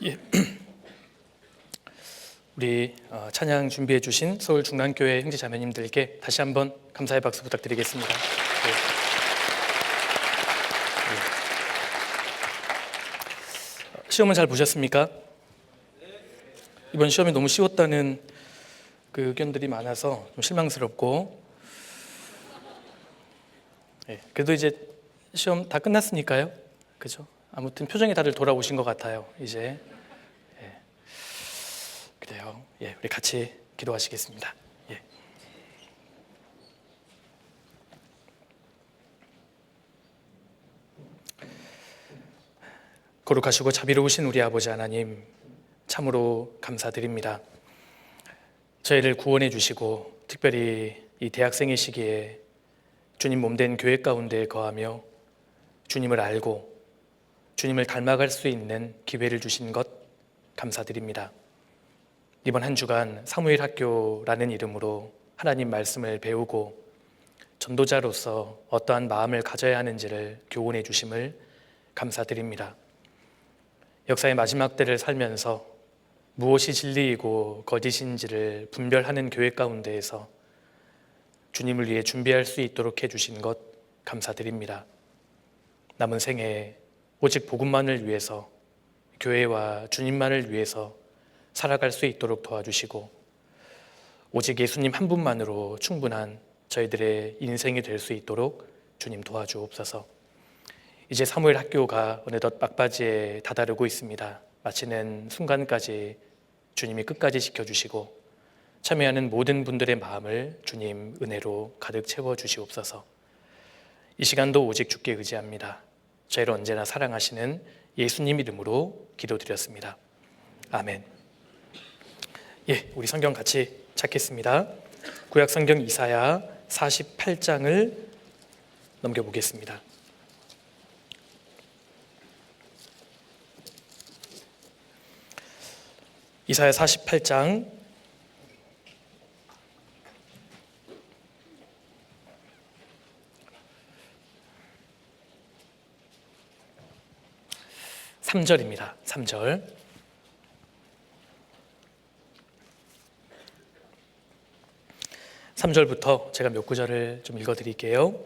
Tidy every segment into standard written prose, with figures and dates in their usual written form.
예. 우리 찬양 준비해 주신 서울 중랑교회 형제 자매님들께 다시 한번 감사의 박수 부탁드리겠습니다. 네. 시험은 잘 보셨습니까? 이번 시험이 너무 쉬웠다는 그 의견들이 많아서 좀 실망스럽고, 그래도 이제 시험 다 끝났으니까요, 그죠? 아무튼 표정이 다들 돌아오신 것 같아요. 이제 그래요. 우리 같이 기도하시겠습니다. 거룩하시고 자비로우신 우리 아버지 하나님, 참으로 감사드립니다. 저희를 구원해 주시고 특별히 이 대학생의 시기에 주님 몸된 교회 가운데 거하며 주님을 알고 주님을 닮아갈 수 있는 기회를 주신 것 감사드립니다. 이번 한 주간 사무엘 학교라는 이름으로 하나님 말씀을 배우고 전도자로서 어떠한 마음을 가져야 하는지를 교훈해 주심을 감사드립니다. 역사의 마지막 때를 살면서 무엇이 진리이고 거짓인지를 분별하는 교회 가운데에서 주님을 위해 준비할 수 있도록 해주신 것 감사드립니다. 남은 생에 오직 복음만을 위해서, 교회와 주님만을 위해서 살아갈 수 있도록 도와주시고 오직 예수님 한 분만으로 충분한 저희들의 인생이 될 수 있도록 주님 도와주옵소서. 이제 사무엘 학교가 어느덧 막바지에 다다르고 있습니다. 마치는 순간까지 주님이 끝까지 지켜주시고 참여하는 모든 분들의 마음을 주님 은혜로 가득 채워주시옵소서. 이 시간도 오직 주께 의지합니다. 저희를 언제나 사랑하시는 예수님 이름으로 기도드렸습니다. 아멘. 우리 성경 같이 찾겠습니다. 구약 성경 이사야 48장을 넘겨보겠습니다. 이사야 48장 3절입니다. 3절. (3절부터) 제가 몇 구절을 좀 읽어드릴게요.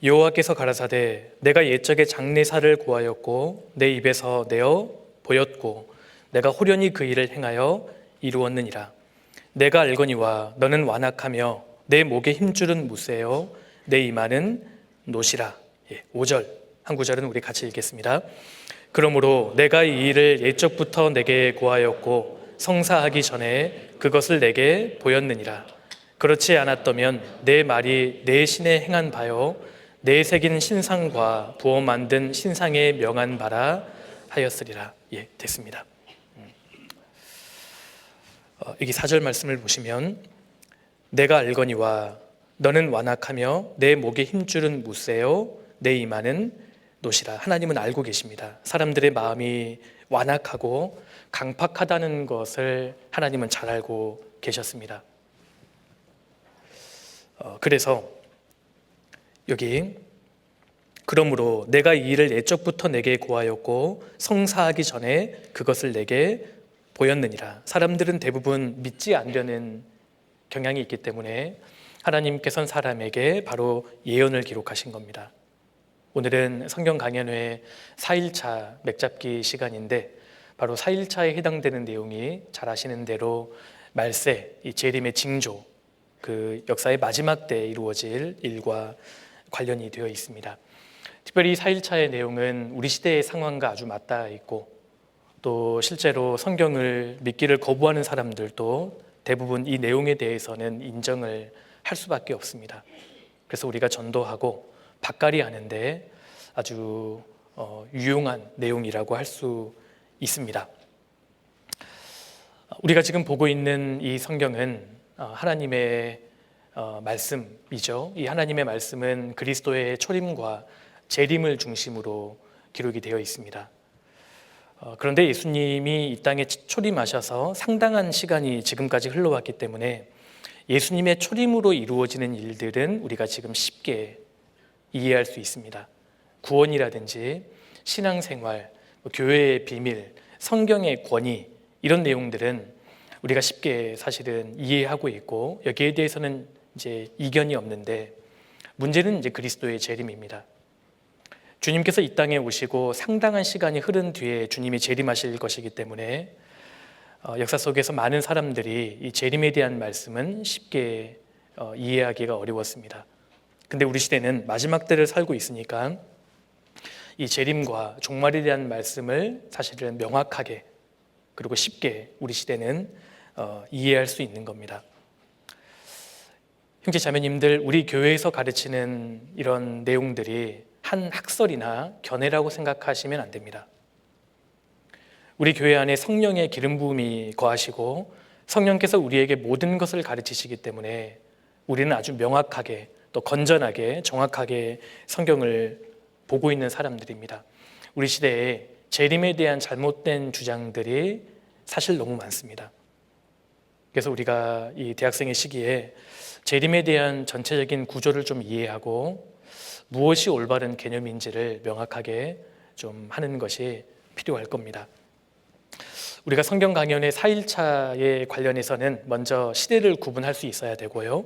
여호와께서 가라사대 내가 옛적에 장래사를 고하였고 내 입에서 내어 보였고 내가 호련히 그 일을 행하여 이루었느니라. 내가 알거니와 너는 완악하며 내 목에 힘줄은 무쇠요 내 이마는 노시라. 5절 한 구절은 우리 같이 읽겠습니다. 그러므로 내가 이 일을 옛적부터 내게 고하였고 성사하기 전에 그것을 내게 보였느니라. 그렇지 않았더면 내 말이 내 신에 행한 바요 내 새긴 신상과 부어 만든 신상에 명한 바라 하였으리라. 됐습니다. 여기 4절 말씀을 보시면 내가 알거니와 너는 완악하며 내 목에 힘줄은 무쇠요 내 이마는 노시라. 하나님은 알고 계십니다. 사람들의 마음이 완악하고 강팍하다는 것을 하나님은 잘 알고 계셨습니다. 그래서 여기 그러므로 내가 이 일을 옛적부터 내게 고하였고 성사하기 전에 그것을 내게 보였느니라. 사람들은 대부분 믿지 않으려는 경향이 있기 때문에 하나님께서는 사람에게 바로 예언을 기록하신 겁니다. 오늘은 성경 강연회 4일차 맥잡기 시간인데 바로 4일차에 해당되는 내용이 잘 아시는 대로 말세, 이 재림의 징조, 그 역사의 마지막 때에 이루어질 일과 관련이 되어 있습니다. 특별히 4일차의 내용은 우리 시대의 상황과 아주 맞닿아 있고 또 실제로 성경을 믿기를 거부하는 사람들도 대부분 이 내용에 대해서는 인정을 할 수밖에 없습니다. 그래서 우리가 전도하고 밭갈이 하는데 아주 유용한 내용이라고 할 수 있습니다. 우리가 지금 보고 있는 이 성경은 하나님의 말씀이죠. 이 하나님의 말씀은 그리스도의 초림과 재림을 중심으로 기록이 되어 있습니다. 그런데 예수님이 이 땅에 초림하셔서 상당한 시간이 지금까지 흘러왔기 때문에 예수님의 초림으로 이루어지는 일들은 우리가 지금 쉽게 이해할 수 있습니다. 구원이라든지 신앙생활, 교회의 비밀, 성경의 권위, 이런 내용들은 우리가 쉽게 사실은 이해하고 있고 여기에 대해서는 이제 이견이 없는데, 문제는 이제 그리스도의 재림입니다. 주님께서 이 땅에 오시고 상당한 시간이 흐른 뒤에 주님이 재림하실 것이기 때문에 역사 속에서 많은 사람들이 이 재림에 대한 말씀은 쉽게 이해하기가 어려웠습니다. 근데 우리 시대는 마지막 때를 살고 있으니까 이 재림과 종말에 대한 말씀을 사실은 명확하게 그리고 쉽게 우리 시대는 이해할 수 있는 겁니다. 형제 자매님들, 우리 교회에서 가르치는 이런 내용들이 한 학설이나 견해라고 생각하시면 안 됩니다. 우리 교회 안에 성령의 기름 부음이 거하시고 성령께서 우리에게 모든 것을 가르치시기 때문에 우리는 아주 명확하게 또 건전하게 정확하게 성경을 보고 있는 사람들입니다. 우리 시대에 재림에 대한 잘못된 주장들이 사실 너무 많습니다. 그래서 우리가 이 대학생의 시기에 재림에 대한 전체적인 구조를 좀 이해하고 무엇이 올바른 개념인지를 명확하게 좀 하는 것이 필요할 겁니다. 우리가 성경 강연의 4일차에 관련해서는 먼저 시대를 구분할 수 있어야 되고요.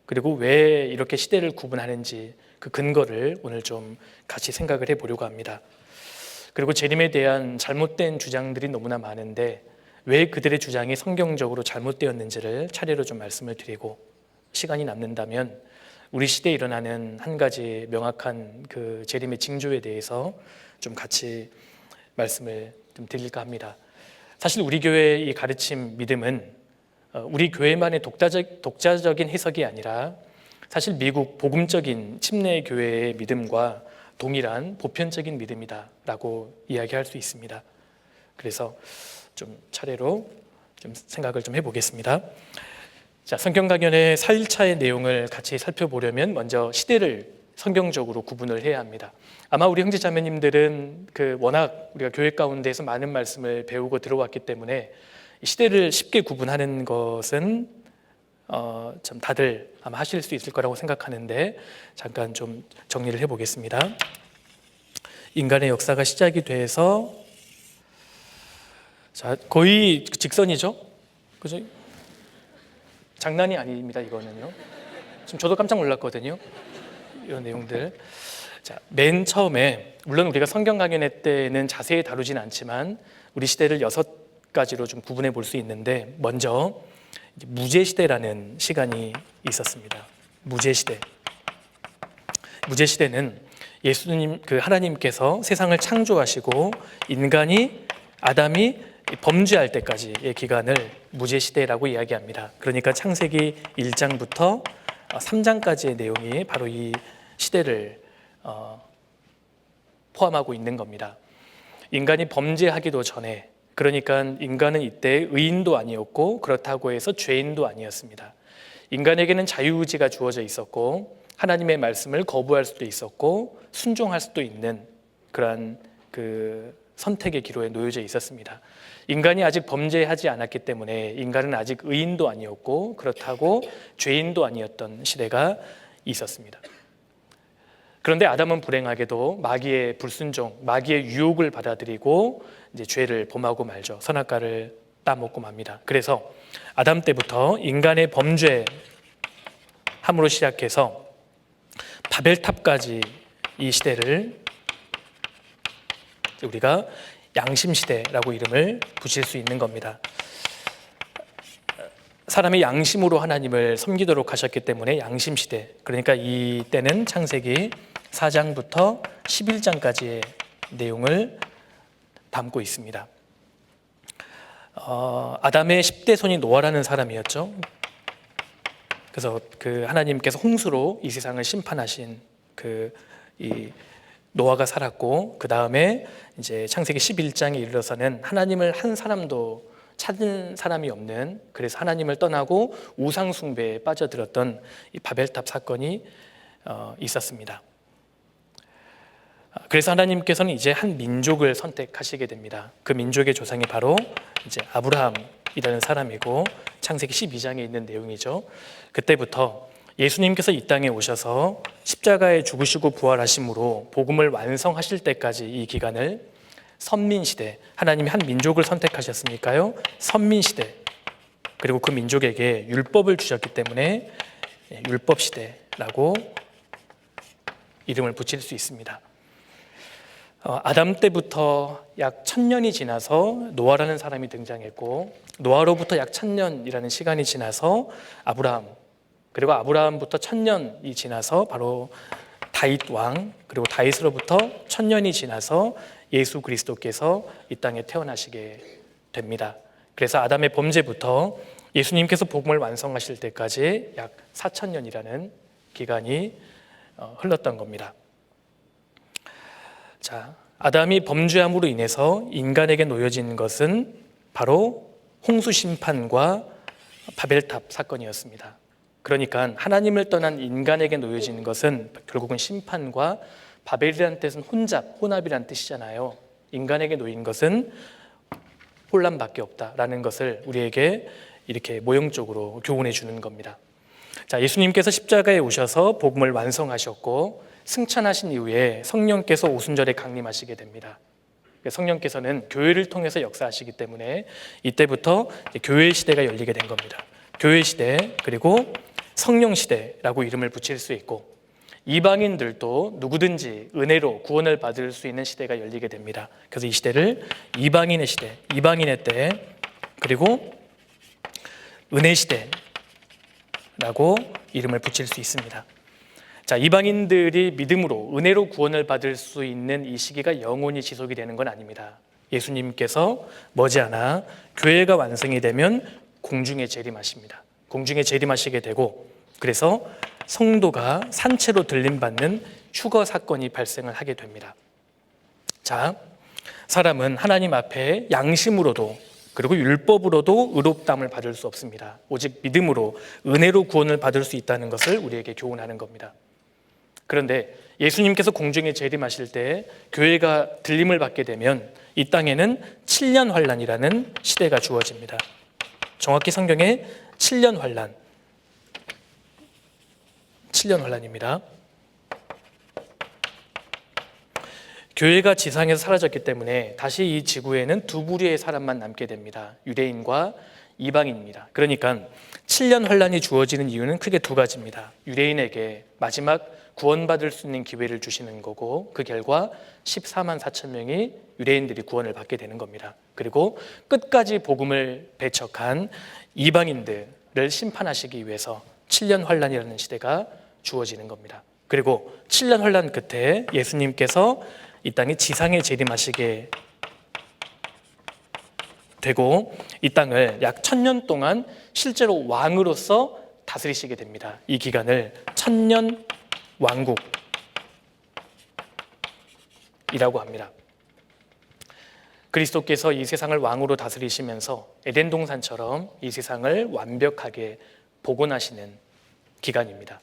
그리고 왜 이렇게 시대를 구분하는지 그 근거를 오늘 좀 같이 생각을 해보려고 합니다. 그리고 재림에 대한 잘못된 주장들이 너무나 많은데 왜 그들의 주장이 성경적으로 잘못되었는지를 차례로 좀 말씀을 드리고, 시간이 남는다면 우리 시대에 일어나는 한 가지 명확한 그 재림의 징조에 대해서 좀 같이 말씀을 좀 드릴까 합니다. 사실 우리 교회의 이 가르침, 믿음은 우리 교회만의 독자적인 해석이 아니라 사실 미국 복음적인 침례 교회의 믿음과 동일한 보편적인 믿음이다라고 이야기할 수 있습니다. 그래서 좀 차례로 좀 생각을 좀 해보겠습니다. 자, 성경 강연의 4일차의 내용을 같이 살펴보려면 먼저 시대를 성경적으로 구분을 해야 합니다. 아마 우리 형제 자매님들은 워낙 우리가 교회 가운데에서 많은 말씀을 배우고 들어왔기 때문에 시대를 쉽게 구분하는 것은 좀 다들 아마 하실 수 있을 거라고 생각하는데, 잠깐 좀 정리를 해보겠습니다. 인간의 역사가 시작이 돼서 자, 거의 직선이죠, 그죠? 장난이 아닙니다. 이거는요. 지금 저도 깜짝 놀랐거든요. 이런 내용들. 자, 맨 처음에 물론 우리가 성경 강연회 때는 자세히 다루진 않지만 우리 시대를 6가지로 좀 구분해 볼 수 있는데, 먼저 무제시대라는 시간이 있었습니다. 무제시대. 무제시대는 예수님, 하나님께서 세상을 창조하시고 아담이 범죄할 때까지의 기간을 무제시대라고 이야기합니다. 그러니까 창세기 1장부터 3장까지의 내용이 바로 이 시대를 포함하고 있는 겁니다. 인간이 범죄하기도 전에, 그러니까 인간은 이때 의인도 아니었고 그렇다고 해서 죄인도 아니었습니다. 인간에게는 자유의지가 주어져 있었고 하나님의 말씀을 거부할 수도 있었고 순종할 수도 있는 그러한 선택의 기로에 놓여져 있었습니다. 인간이 아직 범죄하지 않았기 때문에 인간은 아직 의인도 아니었고 그렇다고 죄인도 아니었던 시대가 있었습니다. 그런데 아담은 불행하게도 마귀의 불순종, 마귀의 유혹을 받아들이고 이제 죄를 범하고 말죠. 선악과를 따먹고 맙니다. 그래서 아담 때부터 인간의 범죄함으로 시작해서 바벨탑까지 이 시대를 우리가 양심시대라고 이름을 붙일 수 있는 겁니다. 사람이 양심으로 하나님을 섬기도록 하셨기 때문에 양심시대, 그러니까 이 때는 창세기 4장부터 11장까지의 내용을 담고 있습니다. 아담의 10대 손이 노아라는 사람이었죠. 그래서 하나님께서 홍수로 이 세상을 심판하신 이 노아가 살았고, 그 다음에 이제 창세기 11장에 이르러서는 하나님을 한 사람도 찾은 사람이 없는, 그래서 하나님을 떠나고 우상 숭배에 빠져들었던 이 바벨탑 사건이 있었습니다. 그래서 하나님께서는 이제 한 민족을 선택하시게 됩니다. 그 민족의 조상이 바로 이제 아브라함이라는 사람이고, 창세기 12장에 있는 내용이죠. 그때부터 예수님께서 이 땅에 오셔서 십자가에 죽으시고 부활하심으로 복음을 완성하실 때까지 이 기간을 선민시대, 하나님이 한 민족을 선택하셨으니까요, 선민시대, 그리고 그 민족에게 율법을 주셨기 때문에 율법시대라고 이름을 붙일 수 있습니다. 아담 때부터 약 1000년이 지나서 노아라는 사람이 등장했고, 노아로부터 약 1000년이라는 시간이 지나서 아브라함, 그리고 아브라함부터 1000년이 지나서 바로 다윗 왕, 그리고 다윗으로부터 1000년이 지나서 예수 그리스도께서 이 땅에 태어나시게 됩니다. 그래서 아담의 범죄부터 예수님께서 복음을 완성하실 때까지 약 4000년이라는 기간이 흘렀던 겁니다. 자, 아담이 범죄함으로 인해서 인간에게 놓여진 것은 바로 홍수 심판과 바벨탑 사건이었습니다. 그러니까 하나님을 떠난 인간에게 놓여진 것은 결국은 심판과, 바벨이라는 뜻은 혼합이라는 뜻이잖아요. 인간에게 놓인 것은 혼란밖에 없다라는 것을 우리에게 이렇게 모형적으로 교훈해 주는 겁니다. 자, 예수님께서 십자가에 오셔서 복음을 완성하셨고 승천하신 이후에 성령께서 오순절에 강림하시게 됩니다. 성령께서는 교회를 통해서 역사하시기 때문에 이때부터 교회 시대가 열리게 된 겁니다. 교회 시대, 그리고 성령 시대라고 이름을 붙일 수 있고, 이방인들도 누구든지 은혜로 구원을 받을 수 있는 시대가 열리게 됩니다. 그래서 이 시대를 이방인의 시대, 이방인의 때, 그리고 은혜 시대라고 이름을 붙일 수 있습니다. 자, 이방인들이 믿음으로 은혜로 구원을 받을 수 있는 이 시기가 영원히 지속이 되는 건 아닙니다. 예수님께서 머지않아 교회가 완성이 되면 공중에 재림하십니다. 공중에 재림하시게 되고, 그래서 성도가 산채로 들림받는 휴거 사건이 발생을 하게 됩니다. 자, 사람은 하나님 앞에 양심으로도 그리고 율법으로도 의롭다함을 받을 수 없습니다. 오직 믿음으로 은혜로 구원을 받을 수 있다는 것을 우리에게 교훈하는 겁니다. 그런데 예수님께서 공중에 재림하실 때 교회가 들림을 받게 되면 이 땅에는 7년 환란이라는 시대가 주어집니다. 정확히 성경에 7년 환란입니다. 교회가 지상에서 사라졌기 때문에 다시 이 지구에는 두 부류의 사람만 남게 됩니다. 유대인과 이방인입니다. 그러니까 7년 환란이 주어지는 이유는 크게 두 가지입니다. 유대인에게 마지막 구원받을 수 있는 기회를 주시는 거고, 그 결과 14만 4천 명이 유대인들이 구원을 받게 되는 겁니다. 그리고 끝까지 복음을 배척한 이방인들을 심판하시기 위해서 7년 환란이라는 시대가 주어지는 겁니다. 그리고 7년 환란 끝에 예수님께서 이 땅에 지상에 재림하시게 되고, 이 땅을 약 1000년 동안 실제로 왕으로서 다스리시게 됩니다. 이 기간을 1000년 왕국이라고 합니다. 그리스도께서 이 세상을 왕으로 다스리시면서 에덴 동산처럼 이 세상을 완벽하게 복원하시는 기간입니다.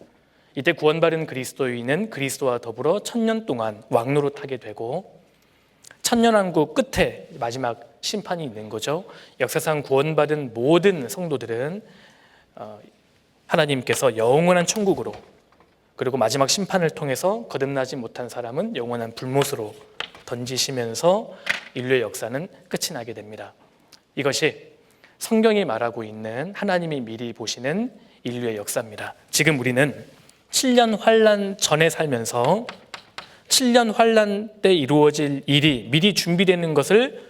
이때 구원받은 그리스도인은 그리스도와 더불어 1000년 동안 왕노로 타게 되고, 1000년왕국 끝에 마지막 심판이 있는 거죠. 역사상 구원받은 모든 성도들은 하나님께서 영원한 천국으로, 그리고 마지막 심판을 통해서 거듭나지 못한 사람은 영원한 불못으로 던지시면서 인류의 역사는 끝이 나게 됩니다. 이것이 성경이 말하고 있는 하나님이 미리 보시는 인류의 역사입니다. 지금 우리는 7년 환란 전에 살면서 7년 환란 때 이루어질 일이 미리 준비되는 것을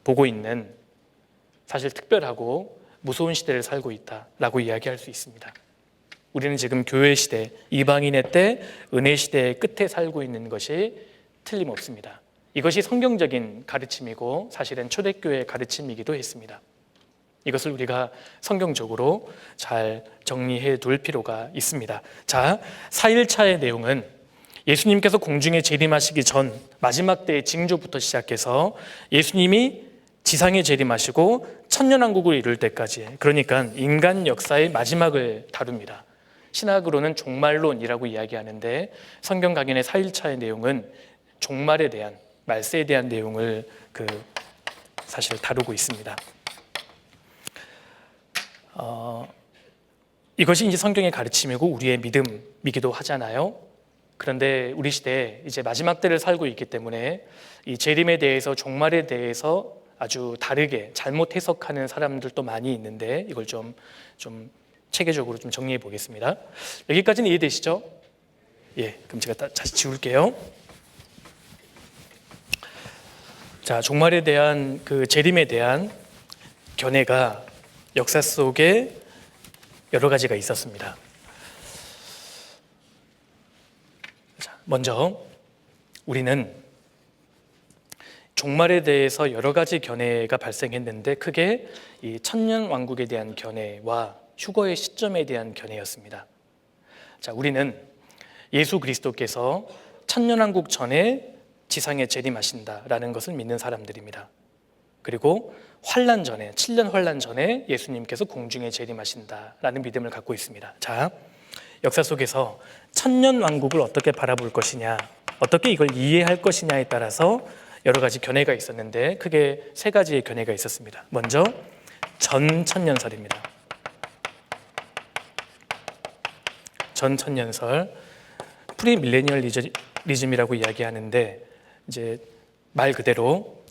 보고 있는, 사실 특별하고 무서운 시대를 살고 있다라고 이야기할 수 있습니다. 우리는 지금 교회 시대, 이방인의 때, 은혜 시대의 끝에 살고 있는 것이 틀림없습니다. 이것이 성경적인 가르침이고 사실은 초대교회의 가르침이기도 했습니다. 이것을 우리가 성경적으로 잘 정리해 둘 필요가 있습니다. 자, 4일차의 내용은 예수님께서 공중에 재림하시기 전 마지막 때의 징조부터 시작해서 예수님이 지상에 재림하시고 천년왕국을 이룰 때까지, 그러니까 인간 역사의 마지막을 다룹니다. 신학으로는 종말론이라고 이야기하는데 성경 강연의 4일차의 내용은 종말에 대한, 말세에 대한 내용을 사실 다루고 있습니다. 이것이 이제 성경의 가르침이고 우리의 믿음이기도 하잖아요. 그런데 우리 시대에 이제 마지막 때를 살고 있기 때문에 이 재림에 대해서, 종말에 대해서 아주 다르게 잘못 해석하는 사람들도 많이 있는데, 이걸 좀 체계적으로 좀 정리해 보겠습니다. 여기까지는 이해되시죠? 예, 그럼 제가 다시 지울게요. 자, 종말에 대한 그 재림에 대한 견해가 역사 속에 여러 가지가 있었습니다. 자, 먼저 우리는 종말에 대해서 여러 가지 견해가 발생했는데, 크게 이 천년 왕국에 대한 견해와 휴거의 시점에 대한 견해였습니다. 자, 우리는 예수 그리스도께서 천년 왕국 전에 지상에 재림하신다라는 것을 믿는 사람들입니다. 그리고 환란 전에, 7년 환란 전에 예수님께서 공중에 재림하신다라는 믿음을 갖고 있습니다. 자, 역사 속에서 천년 왕국을 어떻게 바라볼 것이냐, 어떻게 이걸 이해할 것이냐에 따라서 여러 가지 견해가 있었는데, 크게 세 가지의 견해가 있었습니다. 먼저 전천년설입니다. 전천년설, 프리밀레니얼리즘이라고 이야기하는데, 이제 말 그대로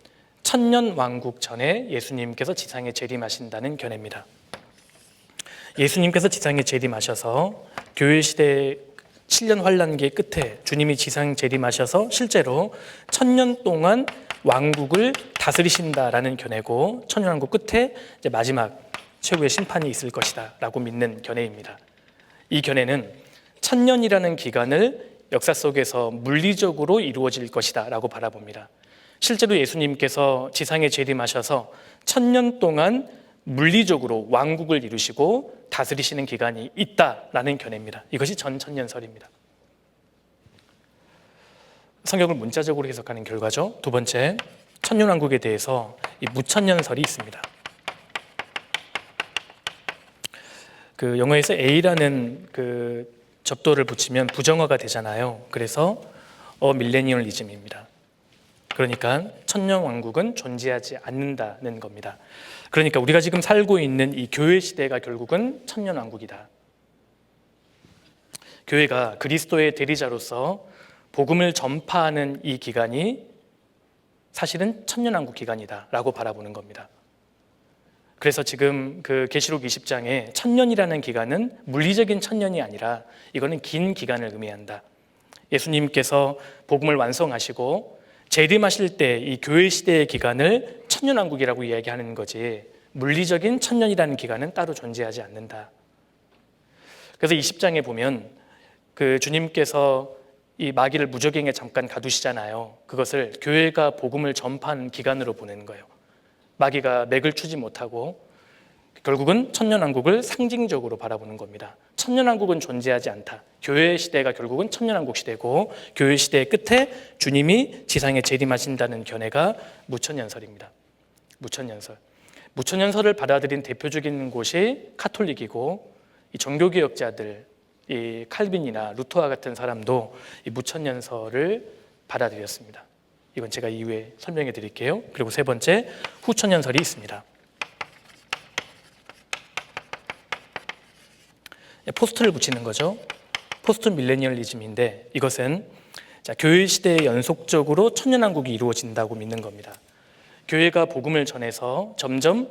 천년 왕국 전에 예수님께서 지상에 재림하신다는 견해입니다. 예수님께서 지상에 재림하셔서 교회 시대 7년 환란기 끝에 주님이 지상 재림하셔서 실제로 1000년 동안 왕국을 다스리신다라는 견해고, 천년 왕국 끝에 이제 마지막 최후의 심판이 있을 것이다라고 믿는 견해입니다. 이 견해는 1000년이라는 기간을 역사 속에서 물리적으로 이루어질 것이다라고 바라봅니다. 실제로 예수님께서 지상에 재림하셔서 1000년 동안 물리적으로 왕국을 이루시고 다스리시는 기간이 있다라는 견해입니다. 이것이 전천년설입니다. 성경을 문자적으로 해석하는 결과죠. 두 번째, 천년왕국에 대해서 이 무천년설이 있습니다. 그 영어에서 A라는 그 접도를 붙이면 부정어가 되잖아요. 그래서 밀레니얼리즘입니다. 그러니까 천년왕국은 존재하지 않는다는 겁니다. 그러니까 우리가 지금 살고 있는 이 교회 시대가 결국은 천년왕국이다. 교회가 그리스도의 대리자로서 복음을 전파하는 이 기간이 사실은 천년왕국 기간이다라고 바라보는 겁니다. 그래서 지금 그 계시록 20장에 천년이라는 기간은 물리적인 천년이 아니라 이거는 긴 기간을 의미한다. 예수님께서 복음을 완성하시고 재림하실 때 이 교회 시대의 기간을 천년왕국이라고 이야기하는 거지, 물리적인 천년이라는 기간은 따로 존재하지 않는다. 그래서 20장에 보면 그 주님께서 이 마귀를 무저갱에 잠깐 가두시잖아요. 그것을 교회가 복음을 전파하는 기간으로 보는 거예요. 마귀가 맥을 추지 못하고 결국은 천년왕국을 상징적으로 바라보는 겁니다. 천년왕국은 존재하지 않다. 교회 시대가 결국은 천년왕국 시대고, 교회 시대의 끝에 주님이 지상에 재림하신다는 견해가 무천년설입니다. 무천년설을 받아들인 대표적인 곳이 카톨릭이고, 이 종교개혁자들, 이 칼빈이나 루터와 같은 사람도 이 무천년설을 받아들였습니다. 이건 제가 이후에 설명해 드릴게요. 그리고 세 번째, 후천년설이 있습니다. 포스트를 붙이는 거죠. 포스트 밀레니얼리즘인데, 이것은 교회 시대에 연속적으로 천년왕국이 이루어진다고 믿는 겁니다. 교회가 복음을 전해서 점점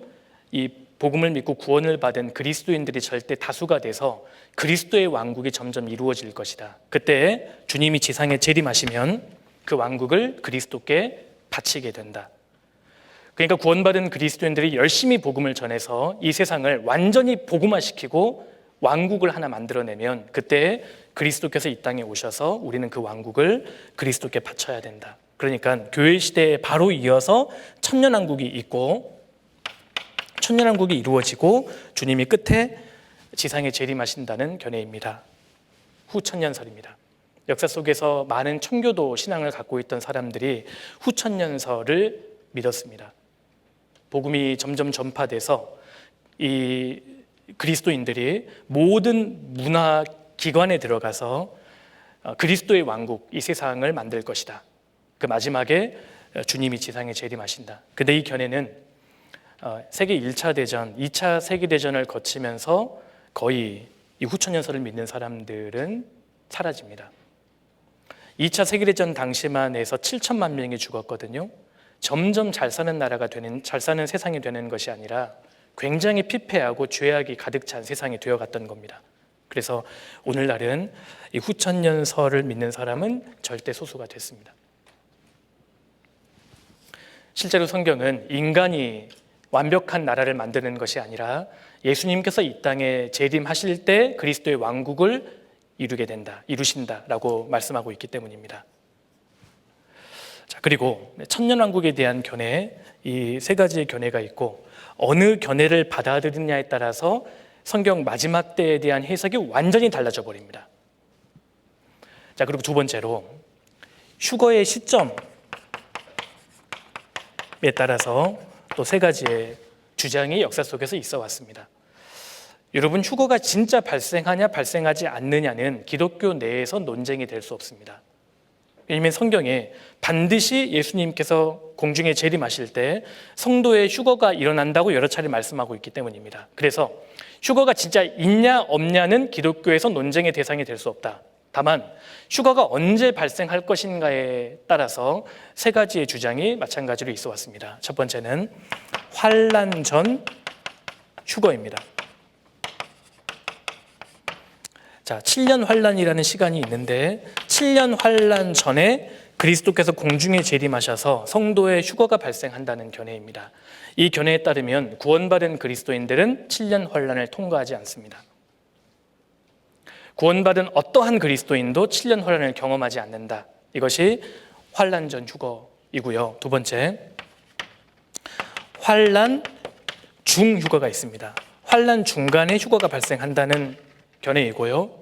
이 복음을 믿고 구원을 받은 그리스도인들이 절대 다수가 돼서 그리스도의 왕국이 점점 이루어질 것이다. 그때 주님이 지상에 재림하시면 그 왕국을 그리스도께 바치게 된다. 그러니까 구원받은 그리스도인들이 열심히 복음을 전해서 이 세상을 완전히 복음화시키고 왕국을 하나 만들어내면 그때 그리스도께서 이 땅에 오셔서 우리는 그 왕국을 그리스도께 바쳐야 된다. 그러니까 교회 시대에 바로 이어서 천년왕국이 있고, 천년왕국이 이루어지고 주님이 끝에 지상에 재림하신다는 견해입니다. 후천년설입니다. 역사 속에서 많은 청교도 신앙을 갖고 있던 사람들이 후천년설을 믿었습니다. 복음이 점점 전파돼서 이 그리스도인들이 모든 문화 기관에 들어가서 그리스도의 왕국, 이 세상을 만들 것이다. 그 마지막에 주님이 지상에 재림하신다. 근데 이 견해는 세계 1차 대전, 2차 세계대전을 거치면서 거의 이 후천년설을 믿는 사람들은 사라집니다. 2차 세계대전 당시만 해서 7천만 명이 죽었거든요. 점점 잘 사는 나라가 되는, 잘 사는 세상이 되는 것이 아니라 굉장히 피폐하고 죄악이 가득 찬 세상이 되어갔던 겁니다. 그래서 오늘날은 이 후천년설을 믿는 사람은 절대 소수가 됐습니다. 실제로 성경은 인간이 완벽한 나라를 만드는 것이 아니라 예수님께서 이 땅에 재림하실 때 그리스도의 왕국을 이루신다라고 말씀하고 있기 때문입니다. 자, 그리고 천년왕국에 대한 견해, 이 세 가지의 견해가 있고 어느 견해를 받아들이느냐에 따라서 성경 마지막 때에 대한 해석이 완전히 달라져 버립니다. 자, 그리고 두 번째로 휴거의 시점에 따라서 또 세 가지의 주장이 역사 속에서 있어 왔습니다. 여러분, 휴거가 진짜 발생하냐 발생하지 않느냐는 기독교 내에서 논쟁이 될 수 없습니다. 왜냐하면 성경에 반드시 예수님께서 공중에 재림하실 때 성도의 휴거가 일어난다고 여러 차례 말씀하고 있기 때문입니다. 그래서 휴거가 진짜 있냐 없냐는 기독교에서 논쟁의 대상이 될 수 없다. 다만 휴거가 언제 발생할 것인가에 따라서 세 가지의 주장이 마찬가지로 있어 왔습니다. 첫 번째는 환난 전 휴거입니다. 자, 7년 환란이라는 시간이 있는데 7년 환란 전에 그리스도께서 공중에 재림하셔서 성도의 휴거가 발생한다는 견해입니다. 이 견해에 따르면 구원받은 그리스도인들은 7년 환란을 통과하지 않습니다. 구원받은 어떠한 그리스도인도 7년 환란을 경험하지 않는다. 이것이 환란 전 휴거이고요. 두 번째, 환란 중 휴거가 있습니다. 환란 중간에 휴거가 발생한다는 견해이고요.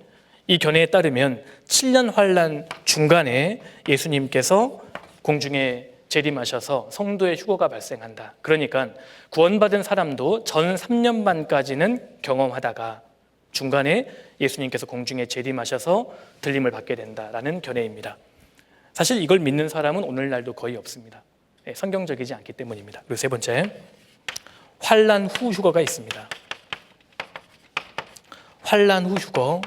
이 견해에 따르면 7년 환란 중간에 예수님께서 공중에 재림하셔서 성도의 휴거가 발생한다. 그러니까 구원받은 사람도 전 3년 반까지는 경험하다가 중간에 예수님께서 공중에 재림하셔서 들림을 받게 된다라는 견해입니다. 사실 이걸 믿는 사람은 오늘날도 거의 없습니다. 성경적이지 않기 때문입니다. 그리고 세 번째, 환란 후 휴거가 있습니다. 환란 후 휴거,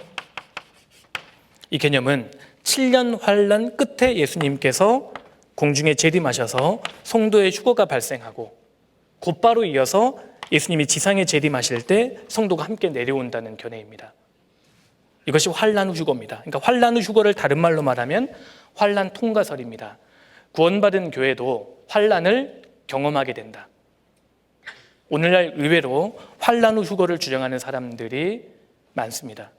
이 개념은 7년 환란 끝에 예수님께서 공중에 재림하셔서 성도의 휴거가 발생하고 곧바로 이어서 예수님이 지상에 재림하실 때 성도가 함께 내려온다는 견해입니다. 이것이 환란 후 휴거입니다. 그러니까 환란 후 휴거를 다른 말로 말하면 환란 통과설입니다. 구원받은 교회도 환란을 경험하게 된다. 오늘날 의외로 환란 후 휴거를 주장하는 사람들이 많습니다.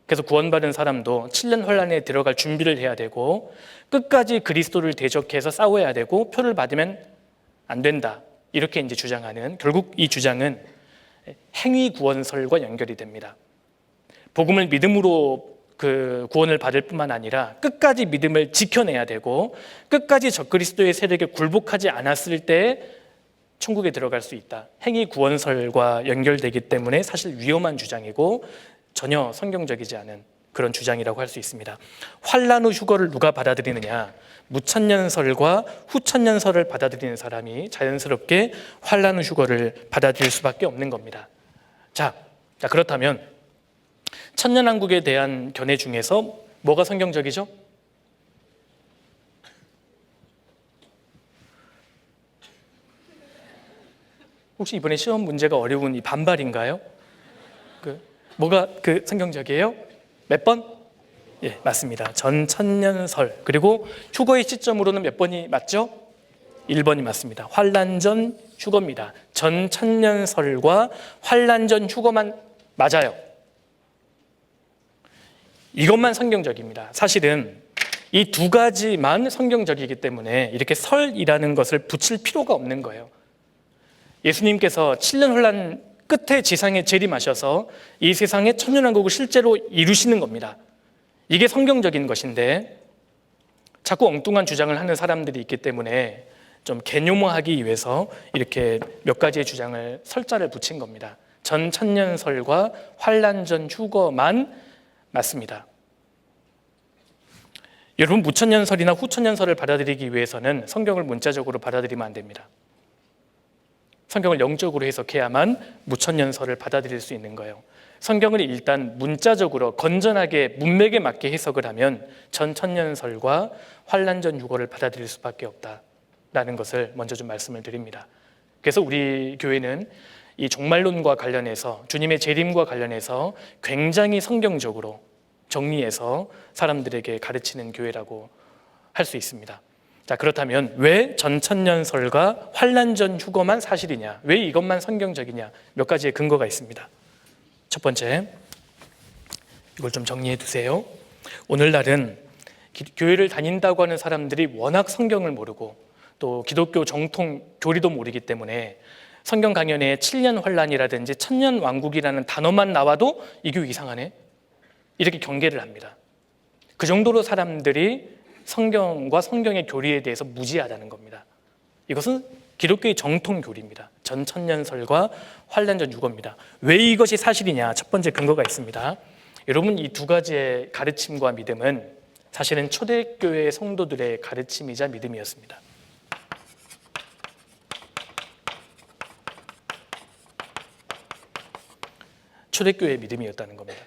그래서 구원받은 사람도 7년 환란에 들어갈 준비를 해야 되고 끝까지 그리스도를 대적해서 싸워야 되고 표를 받으면 안 된다. 이렇게 이제 주장하는, 결국 이 주장은 행위 구원설과 연결이 됩니다. 복음을 믿음으로 그 구원을 받을 뿐만 아니라 끝까지 믿음을 지켜내야 되고 끝까지 적그리스도의 세력에 굴복하지 않았을 때 천국에 들어갈 수 있다. 행위 구원설과 연결되기 때문에 사실 위험한 주장이고 전혀 성경적이지 않은 그런 주장이라고 할 수 있습니다. 환란 후 휴거를 누가 받아들이느냐? 무천년설과 후천년설을 받아들이는 사람이 자연스럽게 환란 후 휴거를 받아들일 수밖에 없는 겁니다. 자, 그렇다면 천년왕국에 대한 견해 중에서 뭐가 성경적이죠? 혹시 이번에 시험 문제가 어려운 이 반발인가요? 뭐가 성경적이에요? 몇 번? 예, 맞습니다. 전 천년설. 그리고 휴거의 시점으로는 몇 번이 맞죠? 1번이 맞습니다. 환란 전 휴거입니다. 전 천년설과 환란 전 휴거만 맞아요. 이것만 성경적입니다. 사실은 이 두 가지만 성경적이기 때문에 이렇게 설이라는 것을 붙일 필요가 없는 거예요. 예수님께서 7년 환란 끝에 지상에 재림하셔서 이 세상의 천년왕국을 실제로 이루시는 겁니다. 이게 성경적인 것인데 자꾸 엉뚱한 주장을 하는 사람들이 있기 때문에 좀 개념화하기 위해서 이렇게 몇 가지의 주장을 설자를 붙인 겁니다. 전 천년설과 환란 전 휴거만 맞습니다. 여러분, 무천년설이나 후천년설을 받아들이기 위해서는 성경을 문자적으로 받아들이면 안 됩니다. 성경을 영적으로 해석해야만 무천년설을 받아들일 수 있는 거예요. 성경을 일단 문자적으로 건전하게 문맥에 맞게 해석을 하면 전천년설과 환란전 유고를 받아들일 수밖에 없다라는 것을 먼저 좀 말씀을 드립니다. 그래서 우리 교회는 이 종말론과 관련해서 주님의 재림과 관련해서 굉장히 성경적으로 정리해서 사람들에게 가르치는 교회라고 할 수 있습니다. 자, 그렇다면 왜 전천년설과 환란전 휴거만 사실이냐? 왜 이것만 성경적이냐? 몇 가지의 근거가 있습니다. 첫 번째, 이걸 좀 정리해 두세요. 오늘날은 교회를 다닌다고 하는 사람들이 워낙 성경을 모르고 또 기독교 정통 교리도 모르기 때문에 성경 강연에 7년 환란이라든지 천년 왕국이라는 단어만 나와도 이 교회 이상하네? 이렇게 경계를 합니다. 그 정도로 사람들이 성경과 성경의 교리에 대해서 무지하다는 겁니다. 이것은 기독교의 정통 교리입니다. 전천년설과 환란전 유고입니다. 왜 이것이 사실이냐? 첫 번째 근거가 있습니다. 여러분, 이 두 가지의 가르침과 믿음은 사실은 초대교회 성도들의 가르침이자 믿음이었습니다. 초대교회의 믿음이었다는 겁니다.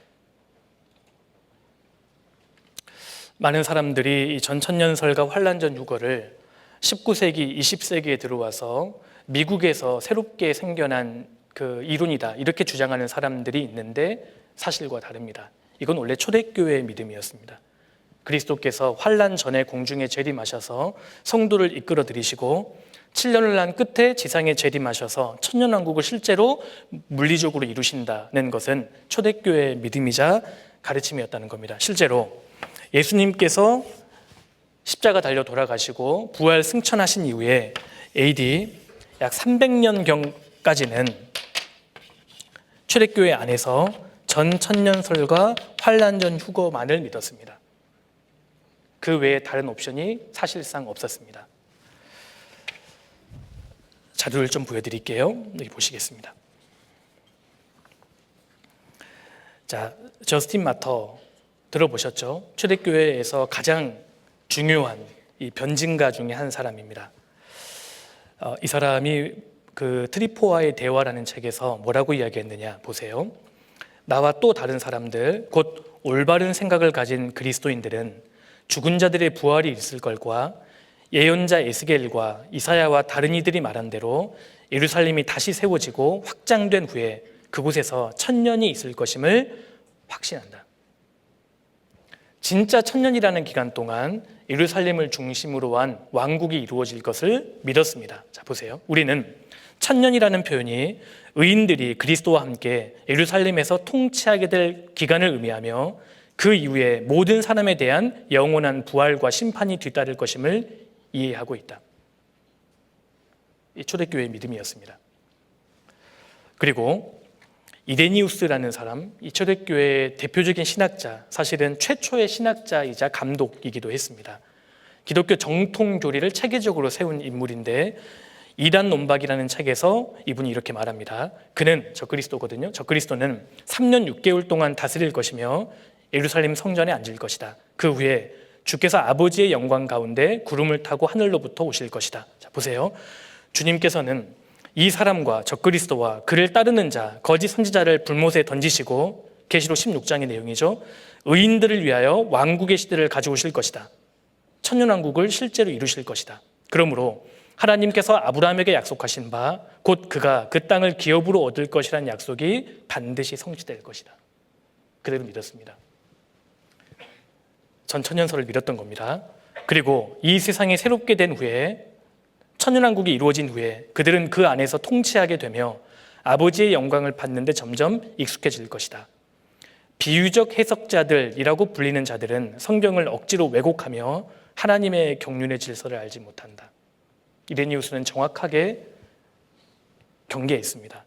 많은 사람들이 이 전천년설과 환란전 유고를 19세기, 20세기에 들어와서 미국에서 새롭게 생겨난 그 이론이다 이렇게 주장하는 사람들이 있는데 사실과 다릅니다. 이건 원래 초대교회의 믿음이었습니다. 그리스도께서 환란 전에 공중에 재림하셔서 성도를 이끌어 들이시고 7년을 난 끝에 지상에 재림하셔서 천년왕국을 실제로 물리적으로 이루신다는 것은 초대교회의 믿음이자 가르침이었다는 겁니다. 실제로 예수님께서 십자가 달려 돌아가시고 부활 승천하신 이후에 AD 약 300년경까지는 초대교회 안에서 전천년설과 환란전 휴거만을 믿었습니다. 그 외에 다른 옵션이 사실상 없었습니다. 자료를 좀 보여드릴게요. 여기 보시겠습니다. 자, 저스틴 마터 들어보셨죠? 초대교회에서 가장 중요한 이 변증가 중에 한 사람입니다. 이 사람이 그 트리포와의 대화라는 책에서 뭐라고 이야기했느냐 보세요. 나와 또 다른 사람들, 곧 올바른 생각을 가진 그리스도인들은 죽은 자들의 부활이 있을 것과 예언자 에스겔과 이사야와 다른 이들이 말한 대로 예루살렘이 다시 세워지고 확장된 후에 그곳에서 천년이 있을 것임을 확신한다. 진짜 천년이라는 기간 동안 예루살렘을 중심으로 한 왕국이 이루어질 것을 믿었습니다. 자, 보세요. 우리는 천년이라는 표현이 의인들이 그리스도와 함께 예루살렘에서 통치하게 될 기간을 의미하며 그 이후에 모든 사람에 대한 영원한 부활과 심판이 뒤따를 것임을 이해하고 있다. 이 초대교회의 믿음이었습니다. 그리고 이레니우스라는 사람, 이 초대교회의 대표적인 신학자, 사실은 최초의 신학자이자 감독이기도 했습니다. 기독교 정통 교리를 체계적으로 세운 인물인데 이단 논박이라는 책에서 이분이 이렇게 말합니다. 그는 적그리스도거든요. 적그리스도는 3년 6개월 동안 다스릴 것이며 예루살렘 성전에 앉을 것이다. 그 후에 주께서 아버지의 영광 가운데 구름을 타고 하늘로부터 오실 것이다. 자, 보세요. 주님께서는 이 사람과 적그리스도와 그를 따르는 자, 거짓 선지자를 불못에 던지시고 계시록 16장의 내용이죠. 의인들을 위하여 왕국의 시대를 가져오실 것이다. 천년왕국을 실제로 이루실 것이다. 그러므로 하나님께서 아브라함에게 약속하신 바 곧 그가 그 땅을 기업으로 얻을 것이라는 약속이 반드시 성취될 것이다. 그대로 믿었습니다. 전천년설을 믿었던 겁니다. 그리고 이 세상이 새롭게 된 후에 천년왕국이 이루어진 후에 그들은 그 안에서 통치하게 되며 아버지의 영광을 받는데 점점 익숙해질 것이다. 비유적 해석자들이라고 불리는 자들은 성경을 억지로 왜곡하며 하나님의 경륜의 질서를 알지 못한다. 이레니우스는 정확하게 경계했습니다.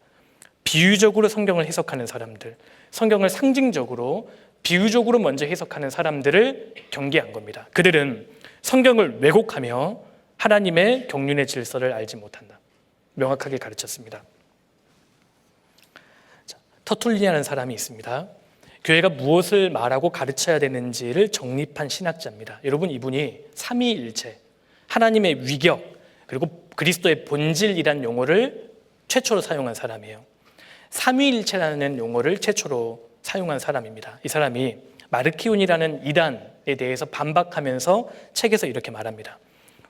비유적으로 성경을 해석하는 사람들, 성경을 상징적으로 비유적으로 먼저 해석하는 사람들을 경계한 겁니다. 그들은 성경을 왜곡하며 하나님의 경륜의 질서를 알지 못한다. 명확하게 가르쳤습니다. 터툴리아라는 사람이 있습니다. 교회가 무엇을 말하고 가르쳐야 되는지를 정립한 신학자입니다. 여러분, 이분이 삼위일체, 하나님의 위격, 그리고 그리스도의 본질이란 용어를 최초로 사용한 사람이에요. 삼위일체라는 용어를 최초로 사용한 사람입니다. 이 사람이 마르키온이라는 이단에 대해서 반박하면서 책에서 이렇게 말합니다.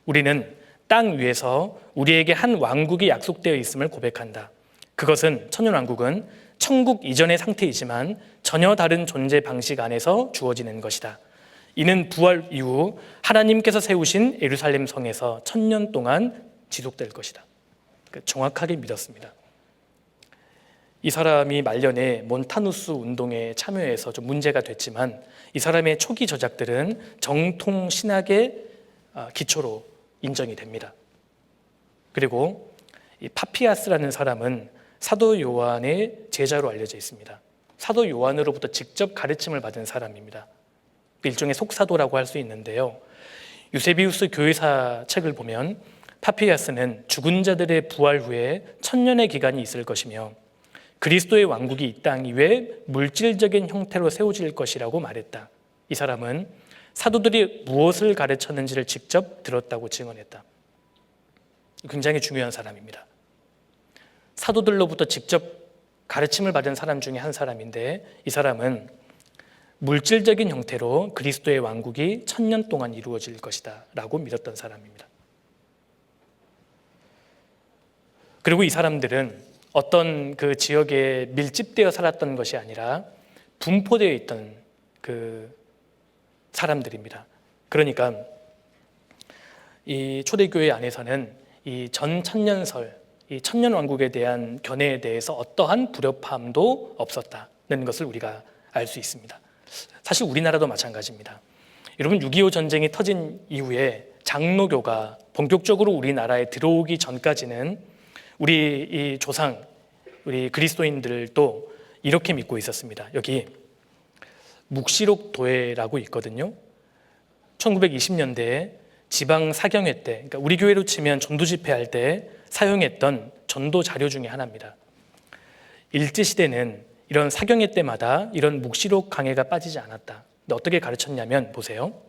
우리는 땅 위에서 우리에게 한 왕국이 약속되어 있음을 고백한다. 그것은 천년왕국은 천국 이전의 상태이지만 전혀 다른 존재 방식 안에서 주어지는 것이다. 이는 부활 이후 하나님께서 세우신 예루살렘 성에서 1000년 동안 지속될 것이다. 정확하게 믿었습니다. 이 사람이 말년에 몬타누스 운동에 참여해서 좀 문제가 됐지만 이 사람의 초기 저작들은 정통 신학의 기초로 인정이 됩니다. 그리고 이 파피아스라는 사람은 사도 요한의 제자로 알려져 있습니다. 사도 요한으로부터 직접 가르침을 받은 사람입니다. 일종의 속사도라고 할 수 있는데요. 유세비우스 교회사 책을 보면 파피아스는 죽은 자들의 부활 후에 1000년의 기간이 있을 것이며 그리스도의 왕국이 이 땅 위에 물질적인 형태로 세워질 것이라고 말했다. 이 사람은 사도들이 무엇을 가르쳤는지를 직접 들었다고 증언했다. 굉장히 중요한 사람입니다. 사도들로부터 직접 가르침을 받은 사람 중에 한 사람인데 이 사람은 물질적인 형태로 그리스도의 왕국이 1000년 동안 이루어질 것이다 라고 믿었던 사람입니다. 그리고 이 사람들은 어떤 그 지역에 밀집되어 살았던 것이 아니라 분포되어 있던 그 사람들입니다. 그러니까 이 초대교회 안에서는 이 전 천년설, 이 천년왕국에 대한 견해에 대해서 어떠한 불협화음도 없었다는 것을 우리가 알 수 있습니다. 사실 우리나라도 마찬가지입니다. 여러분 6.25 전쟁이 터진 이후에 장로교가 본격적으로 우리나라에 들어오기 전까지는 우리 이 조상, 우리 그리스도인들도 이렇게 믿고 있었습니다. 여기 묵시록 도회라고 있거든요. 1920년대에 지방 사경회 때, 그러니까 우리 교회로 치면 전도 집회할 때 사용했던 전도 자료 중에 하나입니다. 일제시대는 이런 사경회 때마다 이런 묵시록 강해가 빠지지 않았다. 근데 어떻게 가르쳤냐면 보세요.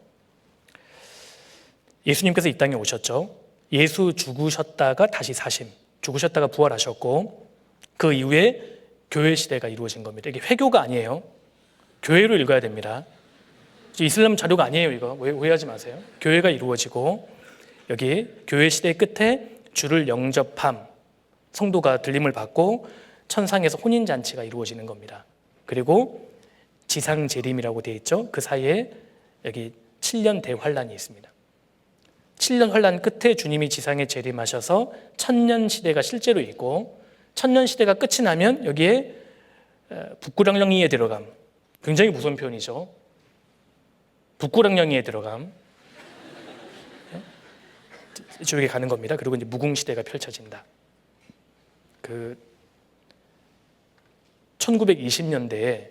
예수님께서 이 땅에 오셨죠. 예수 죽으셨다가 다시 사심, 죽으셨다가 부활하셨고 그 이후에 교회 시대가 이루어진 겁니다. 이게 회교가 아니에요. 교회로 읽어야 됩니다. 이슬람 자료가 아니에요. 이거 오해하지 마세요. 교회가 이루어지고 여기 교회 시대 끝에 주를 영접함, 성도가 들림을 받고 천상에서 혼인잔치가 이루어지는 겁니다. 그리고 지상재림이라고 되어 있죠. 그 사이에 여기 7년 대환란이 있습니다. 7년 환란 끝에 주님이 지상에 재림하셔서 1000년 시대가 실제로 있고 1000년 시대가 끝이 나면 여기에 북구량령이에 들어감. 굉장히 무서운 표현이죠. 북구량령이에 들어감. 이쪽에 가는 겁니다. 그리고 이제 무궁시대가 펼쳐진다. 1920년대에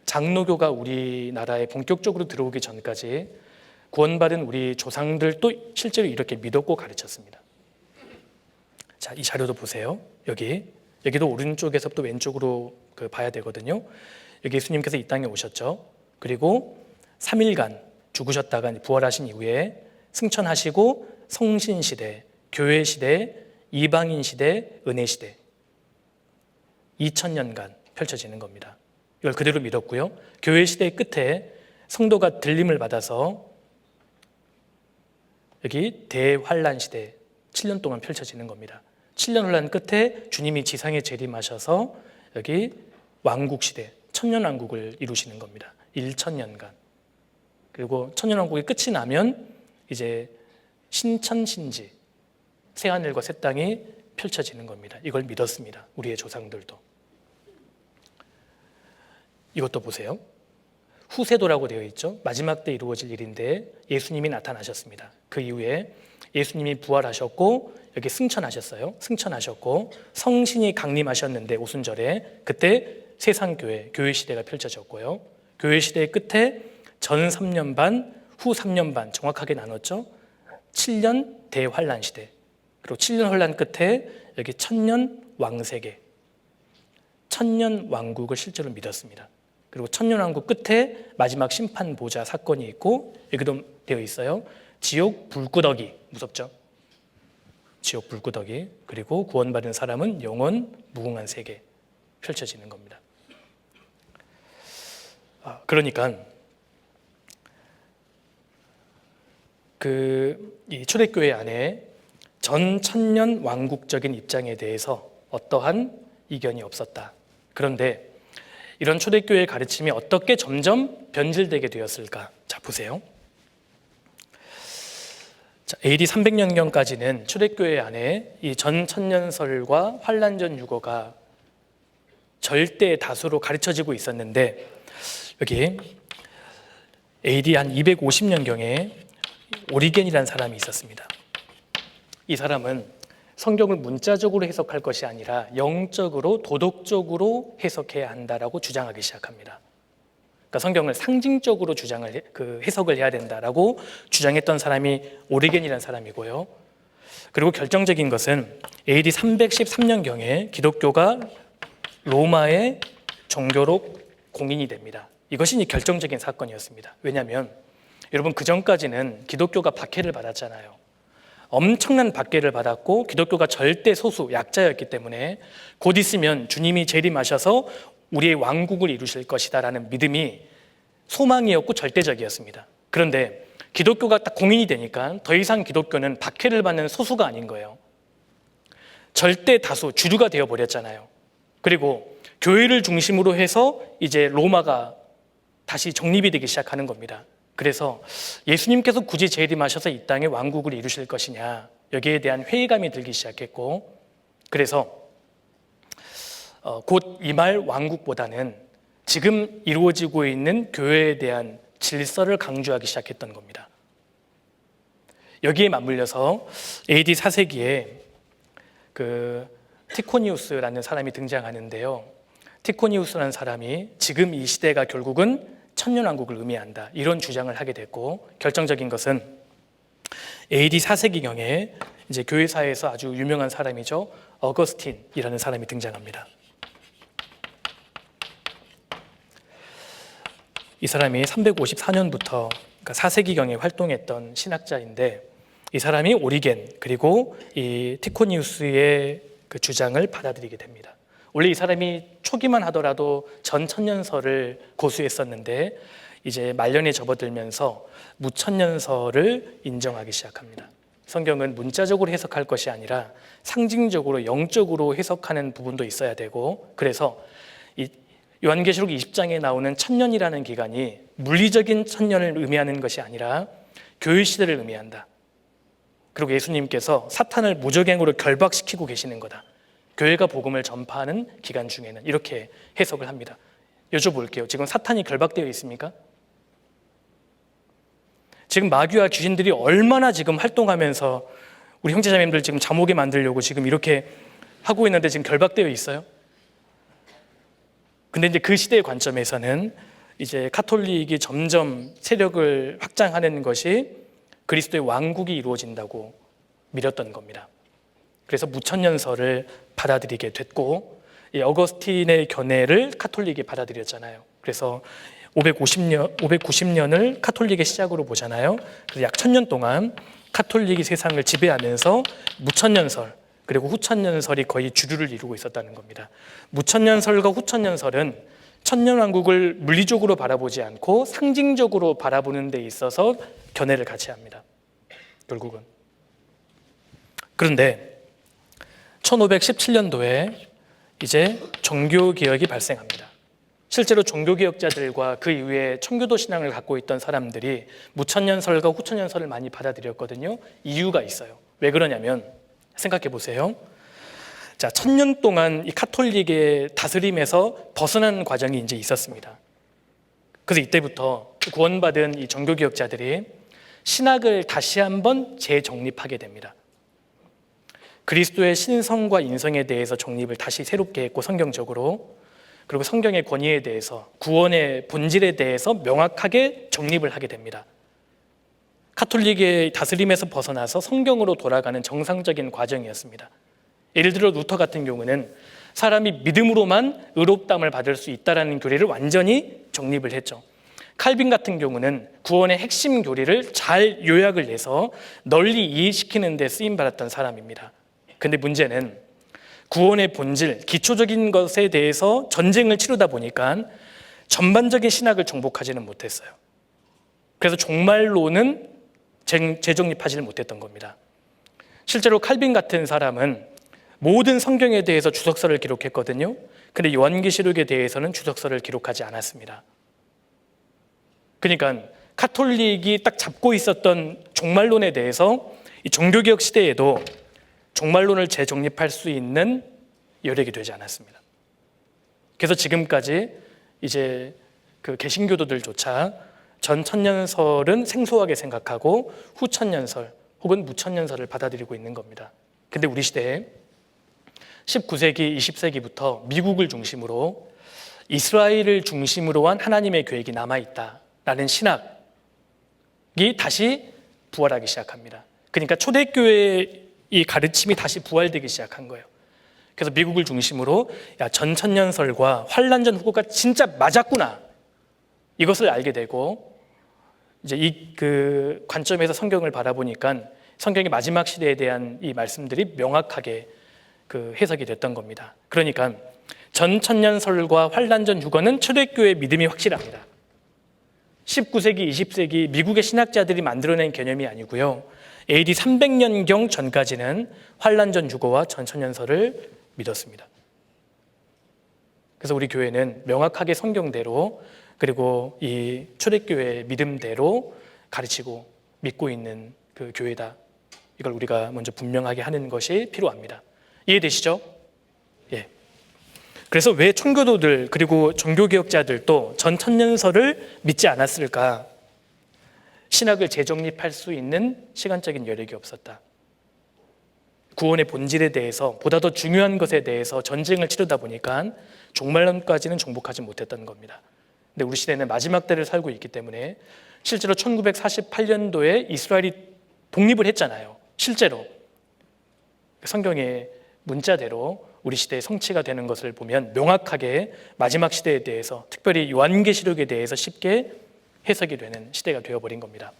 장로교가 우리나라에 본격적으로 들어오기 전까지 구원받은 우리 조상들도 실제로 이렇게 믿었고 가르쳤습니다. 자, 이 자료도 보세요. 여기도 오른쪽에서부터 왼쪽으로 봐야 되거든요. 여기 예수님께서 이 땅에 오셨죠. 그리고 3일간 죽으셨다가 부활하신 이후에 승천하시고 성신시대, 교회시대, 이방인시대, 은혜시대 2000년간 펼쳐지는 겁니다. 이걸 그대로 믿었고요. 교회시대의 끝에 성도가 들림을 받아서 여기 대환란시대 7년 동안 펼쳐지는 겁니다. 7년 환란 끝에 주님이 지상에 재림하셔서 여기 왕국시대, 천년왕국을 이루시는 겁니다. 1000년간. 그리고 천년왕국이 끝이 나면 이제 신천신지, 새하늘과 새 땅이 펼쳐지는 겁니다. 이걸 믿었습니다. 우리의 조상들도. 이것도 보세요. 후세도라고 되어 있죠. 마지막 때 이루어질 일인데 예수님이 나타나셨습니다. 그 이후에 예수님이 부활하셨고 여기 승천하셨어요. 승천하셨고 성신이 강림하셨는데 오순절에 그때 세상교회, 교회시대가 펼쳐졌고요. 교회시대의 끝에 전 3년 반, 후 3년 반 정확하게 나눴죠. 7년 대환란시대, 그리고 7년 환란 끝에 여기 1000년 왕세계, 1000년 왕국을 실제로 믿었습니다. 그리고 1000년 왕국 끝에 마지막 심판 보좌 사건이 있고 여기도 되어 있어요. 지옥 불구더기, 무섭죠? 지옥 불구더기. 그리고 구원받은 사람은 영원 무궁한 세계. 펼쳐지는 겁니다. 그러니까 이 초대교회 안에 전 천년 왕국적인 입장에 대해서 어떠한 이견이 없었다. 그런데 이런 초대교회의 가르침이 어떻게 점점 변질되게 되었을까? 자, 보세요. 자, AD 300년경까지는 초대교회 안에 이 전천년설과 환란전 유거가 절대 다수로 가르쳐지고 있었는데, 여기 AD 한 250년경에 오리겐이라는 사람이 있었습니다. 이 사람은 성경을 문자적으로 해석할 것이 아니라 영적으로 도덕적으로 해석해야 한다라고 주장하기 시작합니다. 그러니까 성경을 상징적으로 해석을 해야 된다라고 주장했던 사람이 오리겐이라는 사람이고요. 그리고 결정적인 것은 AD 313년경에 기독교가 로마의 종교로 공인이 됩니다. 이것이 결정적인 사건이었습니다. 왜냐하면 여러분, 그 전까지는 기독교가 박해를 받았잖아요. 엄청난 박해를 받았고 기독교가 절대 소수, 약자였기 때문에 곧 있으면 주님이 재림하셔서 우리의 왕국을 이루실 것이다 라는 믿음이 소망이었고 절대적이었습니다. 그런데 기독교가 딱 공인이 되니까 더 이상 기독교는 박해를 받는 소수가 아닌 거예요. 절대 다수, 주류가 되어버렸잖아요. 그리고 교회를 중심으로 해서 이제 로마가 다시 정립이 되기 시작하는 겁니다. 그래서 예수님께서 굳이 재림하셔서 이 땅에 왕국을 이루실 것이냐, 여기에 대한 회의감이 들기 시작했고, 그래서 곧 이 말 왕국보다는 지금 이루어지고 있는 교회에 대한 질서를 강조하기 시작했던 겁니다. 여기에 맞물려서 AD 4세기에 티코니우스라는 사람이 등장하는데요. 티코니우스라는 사람이 지금 이 시대가 결국은 천년왕국을 의미한다, 이런 주장을 하게 됐고, 결정적인 것은 AD 4세기경에 이제 교회사에서 아주 유명한 사람이죠. 어거스틴이라는 사람이 등장합니다. 이 사람이 354년부터 그러니까 4세기경에 활동했던 신학자인데, 이 사람이 오리겐 그리고 이 티코니우스의 그 주장을 받아들이게 됩니다. 원래 이 사람이 초기만 하더라도 전천년설을 고수했었는데 이제 말년에 접어들면서 무천년설을 인정하기 시작합니다. 성경은 문자적으로 해석할 것이 아니라 상징적으로 영적으로 해석하는 부분도 있어야 되고, 그래서 이 요한계시록 20장에 나오는 천년이라는 기간이 물리적인 천년을 의미하는 것이 아니라 교회 시대를 의미한다. 그리고 예수님께서 사탄을 무적행으로 결박시키고 계시는 거다. 교회가 복음을 전파하는 기간 중에는, 이렇게 해석을 합니다. 여쭤볼게요. 지금 사탄이 결박되어 있습니까? 지금 마귀와 귀신들이 얼마나 지금 활동하면서 우리 형제자매님들 지금 잠 오게 만들려고 지금 이렇게 하고 있는데 지금 결박되어 있어요? 근데 이제 그 시대의 관점에서는 이제 카톨릭이 점점 세력을 확장하는 것이 그리스도의 왕국이 이루어진다고 믿었던 겁니다. 그래서 무천년설을 받아들이게 됐고, 이 어거스틴의 견해를 카톨릭이 받아들였잖아요. 그래서 590년을 카톨릭의 시작으로 보잖아요. 그래서 약 1000년 동안 카톨릭이 세상을 지배하면서 무천년설 그리고 후천년설이 거의 주류를 이루고 있었다는 겁니다. 무천년설과 후천년설은 천년왕국을 물리적으로 바라보지 않고 상징적으로 바라보는 데 있어서 견해를 같이 합니다. 결국은. 그런데 1517년도에 이제 종교개혁이 발생합니다. 실제로 종교개혁자들과 그 이후에 청교도 신앙을 갖고 있던 사람들이 무천년설과 후천년설을 많이 받아들였거든요. 이유가 있어요. 왜 그러냐면 생각해 보세요. 자, 1000년 동안 이 카톨릭의 다스림에서 벗어난 과정이 이제 있었습니다. 그래서 이때부터 구원받은 이 종교개혁자들이 신학을 다시 한번 재정립하게 됩니다. 그리스도의 신성과 인성에 대해서 정립을 다시 새롭게 했고, 성경적으로, 그리고 성경의 권위에 대해서, 구원의 본질에 대해서 명확하게 정립을 하게 됩니다. 카톨릭의 다스림에서 벗어나서 성경으로 돌아가는 정상적인 과정이었습니다. 예를 들어 루터 같은 경우는 사람이 믿음으로만 의롭다함을 받을 수 있다는 교리를 완전히 정립을 했죠. 칼빈 같은 경우는 구원의 핵심 교리를 잘 요약을 해서 널리 이해시키는 데 쓰임받았던 사람입니다. 근데 문제는 구원의 본질, 기초적인 것에 대해서 전쟁을 치르다 보니까 전반적인 신학을 정복하지는 못했어요. 그래서 종말론은 재정립하지를 못했던 겁니다. 실제로 칼빈 같은 사람은 모든 성경에 대해서 주석서를 기록했거든요. 근데 요한계시록에 대해서는 주석서를 기록하지 않았습니다. 그러니까 카톨릭이 딱 잡고 있었던 종말론에 대해서 이 종교개혁 시대에도 종말론을 재정립할 수 있는 여력이 되지 않았습니다. 그래서 지금까지 이제 그 개신교도들조차 전천년설은 생소하게 생각하고 후천년설 혹은 무천년설을 받아들이고 있는 겁니다. 근데 우리 시대에 19세기, 20세기부터 미국을 중심으로 이스라엘을 중심으로 한 하나님의 계획이 남아있다라는 신학이 다시 부활하기 시작합니다. 그러니까 초대교회의 이 가르침이 다시 부활되기 시작한 거예요. 그래서 미국을 중심으로 전천년설과 환란전 후고가 진짜 맞았구나, 이것을 알게 되고 이제 이 그 관점에서 성경을 바라보니까 성경의 마지막 시대에 대한 이 말씀들이 명확하게 그 해석이 됐던 겁니다. 그러니까 전천년설과 환란전 휴거는 초대교회의 믿음이 확실합니다. 19세기, 20세기 미국의 신학자들이 만들어낸 개념이 아니고요. AD 300년경 전까지는 환란전 휴거와 전천년설을 믿었습니다. 그래서 우리 교회는 명확하게 성경대로 그리고 이 초대교회의 믿음대로 가르치고 믿고 있는 그 교회다. 이걸 우리가 먼저 분명하게 하는 것이 필요합니다. 이해되시죠? 예. 그래서 왜 청교도들 그리고 종교개혁자들도 전천년설을 믿지 않았을까? 신학을 재정립할 수 있는 시간적인 여력이 없었다. 구원의 본질에 대해서 보다 더 중요한 것에 대해서 전쟁을 치르다 보니까 종말론까지는 정복하지 못했던 겁니다. 근데 우리 시대는 마지막 때를 살고 있기 때문에 실제로 1948년도에 이스라엘이 독립을 했잖아요. 실제로 성경의 문자대로 우리 시대의 성취가 되는 것을 보면 명확하게 마지막 시대에 대해서, 특별히 요한계시록에 대해서 쉽게 해석이 되는 시대가 되어버린 겁니다.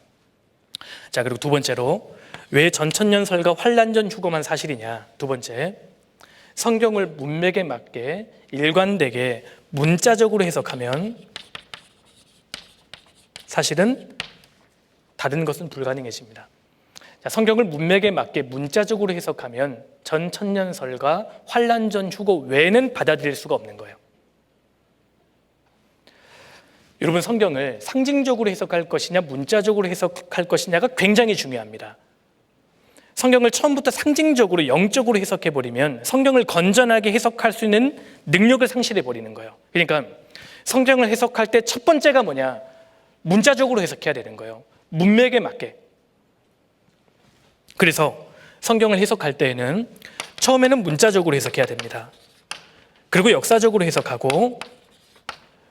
자, 그리고 두 번째로 왜 전천년설과 환란전 휴거만 사실이냐? 두 번째, 성경을 문맥에 맞게 일관되게 문자적으로 해석하면 사실은 다른 것은 불가능해집니다. 자, 성경을 문맥에 맞게 문자적으로 해석하면 전천년설과 환란전 휴거 외에는 받아들일 수가 없는 거예요. 여러분, 성경을 상징적으로 해석할 것이냐 문자적으로 해석할 것이냐가 굉장히 중요합니다. 성경을 처음부터 상징적으로 영적으로 해석해버리면 성경을 건전하게 해석할 수 있는 능력을 상실해버리는 거예요. 그러니까 성경을 해석할 때 첫 번째가 뭐냐? 문자적으로 해석해야 되는 거예요. 문맥에 맞게. 그래서 성경을 해석할 때에는 처음에는 문자적으로 해석해야 됩니다. 그리고 역사적으로 해석하고,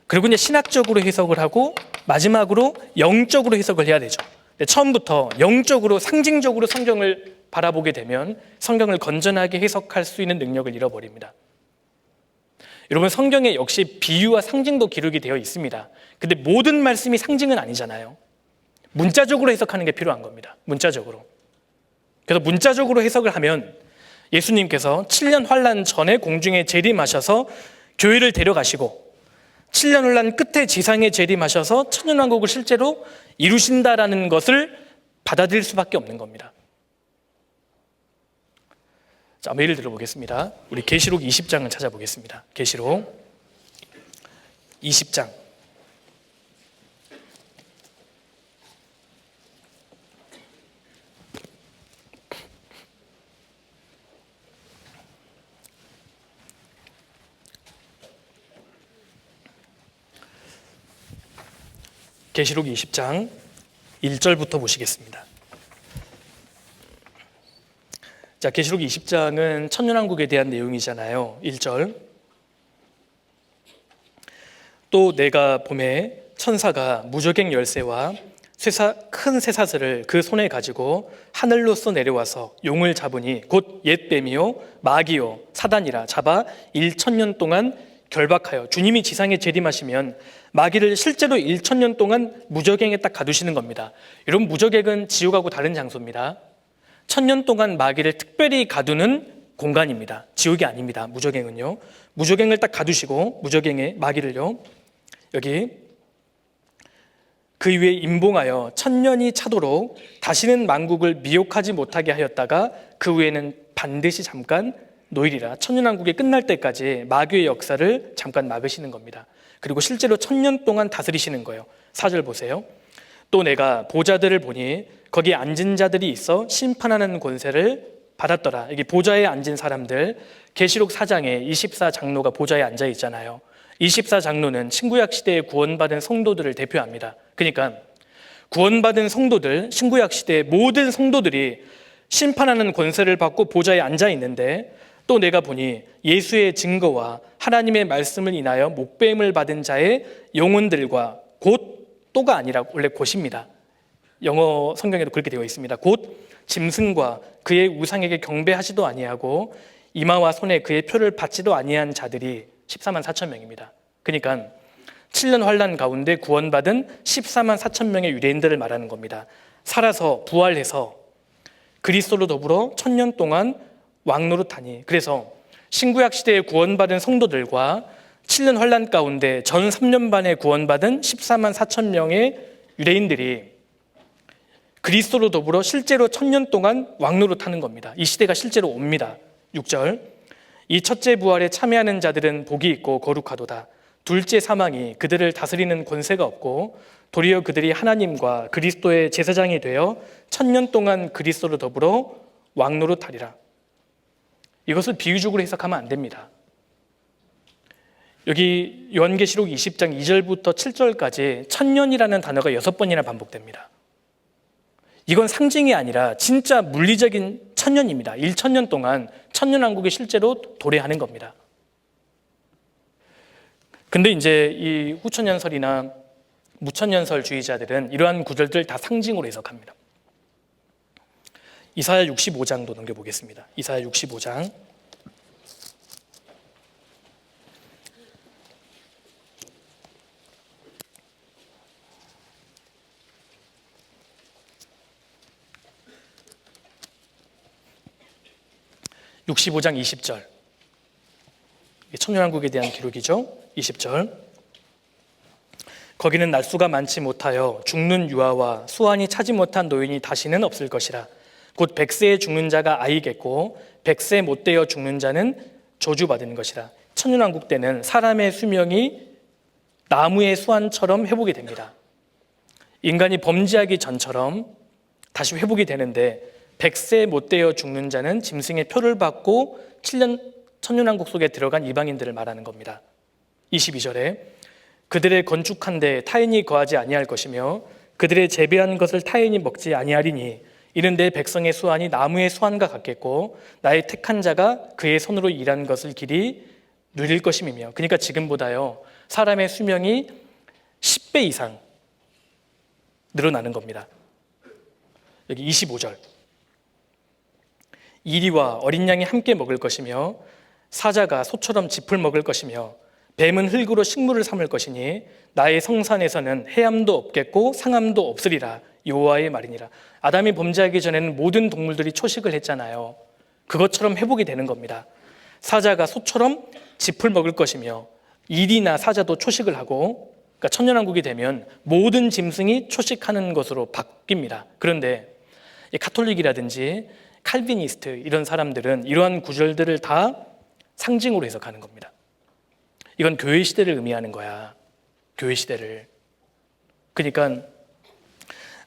그리고 이제 신학적으로 해석을 하고, 마지막으로 영적으로 해석을 해야 되죠. 처음부터 영적으로 상징적으로 성경을 바라보게 되면 성경을 건전하게 해석할 수 있는 능력을 잃어버립니다. 여러분, 성경에 역시 비유와 상징도 기록이 되어 있습니다. 근데 모든 말씀이 상징은 아니잖아요. 문자적으로 해석하는 게 필요한 겁니다. 문자적으로. 그래서 문자적으로 해석을 하면 예수님께서 7년 환란 전에 공중에 재림하셔서 교회를 데려가시고 7년 혼란 끝에 지상에 재림하셔서 천년왕국을 실제로 이루신다라는 것을 받아들일 수밖에 없는 겁니다. 자, 예를 들어보겠습니다. 우리 계시록 20장을 찾아보겠습니다. 계시록 20장. 계시록 20장 1절부터 보시겠습니다. 자, 계시록 20장은 천년왕국에 대한 내용이잖아요. 1절. 또 내가 보매 천사가 무저갱 열쇠와 큰 쇠사슬을 그 손에 가지고 하늘로서 내려와서 용을 잡으니 곧 옛 뱀이요 마귀요 사단이라 잡아 1000년 동안 결박하여, 주님이 지상에 재림하시면 마귀를 실제로 1000년 동안 무저갱에 딱 가두시는 겁니다. 여러분, 무저갱은 지옥하고 다른 장소입니다. 1000년 동안 마귀를 특별히 가두는 공간입니다. 지옥이 아닙니다. 무저갱은요. 무저갱을 딱 가두시고 무저갱의 마귀를요. 여기 그 위에 임봉하여 천년이 차도록 다시는 만국을 미혹하지 못하게 하였다가 그 후에는 반드시 잠깐 놓이리라. 천년왕국이 끝날 때까지 마귀의 역사를 잠깐 막으시는 겁니다. 그리고 실제로 1000년 동안 다스리시는 거예요. 4절 보세요. 또 내가 보좌들을 보니 거기에 앉은 자들이 있어 심판하는 권세를 받았더라. 여기 보좌에 앉은 사람들, 계시록 4장에 24장로가 보좌에 앉아 있잖아요. 24장로는 신구약 시대에 구원받은 성도들을 대표합니다. 그러니까 구원받은 성도들, 신구약 시대의 모든 성도들이 심판하는 권세를 받고 보좌에 앉아 있는데, 또 내가 보니 예수의 증거와 하나님의 말씀을 인하여 목배임을 받은 자의 영혼들과 곧, 또가 아니라 원래 곧입니다. 영어 성경에도 그렇게 되어 있습니다. 곧 짐승과 그의 우상에게 경배하지도 아니하고 이마와 손에 그의 표를 받지도 아니한 자들이 14만 4천 명입니다. 그러니까 7년 환란 가운데 구원받은 14만 4천 명의 유대인들을 말하는 겁니다. 살아서 부활해서 그리스도로 더불어 1000년 동안 왕노릇하니, 그래서 신구약 시대에 구원받은 성도들과 7년 환란 가운데 전 3년 반에 구원받은 14만 4천 명의 유대인들이 그리스도로 더불어 실제로 1000년 동안 왕노릇하는 겁니다. 이 시대가 실제로 옵니다. 6절, 이 첫째 부활에 참여하는 자들은 복이 있고 거룩하도다. 둘째 사망이 그들을 다스리는 권세가 없고 도리어 그들이 하나님과 그리스도의 제사장이 되어 1000년 동안 그리스도로 더불어 왕노릇하리라. 이것을 비유적으로 해석하면 안 됩니다. 여기 요한계시록 20장 2절부터 7절까지 1000년이라는 단어가 6번이나 반복됩니다. 이건 상징이 아니라 진짜 물리적인 1000년입니다. 1000년 동안 천년왕국이 실제로 도래하는 겁니다. 근데 이제 이 후천연설이나 무천연설주의자들은 이러한 구절들 다 상징으로 해석합니다. 이사야 65장도 넘겨보겠습니다. 이사야 65장. (65장) 20절. 천년왕국에 대한 기록이죠. 20절. 거기는 날수가 많지 못하여 죽는 유아와 수완이 차지 못한 노인이 다시는 없을 것이라. 곧 100세에 죽는 자가 아이겠고 100세 못 되어 죽는 자는 저주받은 것이라. 천년왕국 때는 사람의 수명이 나무의 수완처럼 회복이 됩니다. 인간이 범죄하기 전처럼 다시 회복이 되는데 100세 못 되어 죽는 자는 짐승의 표를 받고 7년 천년왕국 속에 들어간 이방인들을 말하는 겁니다. 22절에 그들의 건축한 데 타인이 거하지 아니할 것이며 그들의 재배한 것을 타인이 먹지 아니하리니 이는 내 백성의 수완이 나무의 수완과 같겠고 나의 택한 자가 그의 손으로 일한 것을 길이 누릴 것임이며. 그러니까 지금보다요 사람의 수명이 10배 이상 늘어나는 겁니다. 여기 25절. 이리와 어린 양이 함께 먹을 것이며 사자가 소처럼 짚을 먹을 것이며 뱀은 흙으로 식물을 삼을 것이니 나의 성산에서는 해함도 없겠고 상함도 없으리라. 여호와의 말이니라. 아담이 범죄하기 전에는 모든 동물들이 초식을 했잖아요. 그것처럼 회복이 되는 겁니다. 사자가 소처럼 짚을 먹을 것이며 일이나 사자도 초식을 하고, 그러니까 천년왕국이 되면 모든 짐승이 초식하는 것으로 바뀝니다. 그런데 카톨릭이라든지 칼비니스트 이런 사람들은 이러한 구절들을 다 상징으로 해석하는 겁니다. 이건 교회 시대를 의미하는 거야. 교회 시대를. 그러니까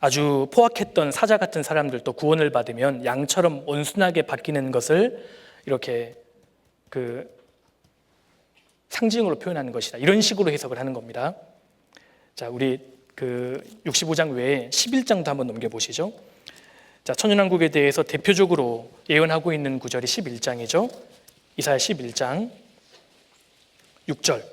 아주 포악했던 사자 같은 사람들도 구원을 받으면 양처럼 온순하게 바뀌는 것을 이렇게 상징으로 표현하는 것이다. 이런 식으로 해석을 하는 겁니다. 자, 우리 65장 외에 11장도 한번 넘겨보시죠. 자, 천년왕국에 대해서 대표적으로 예언하고 있는 구절이 11장이죠. 이사야 11장 6절.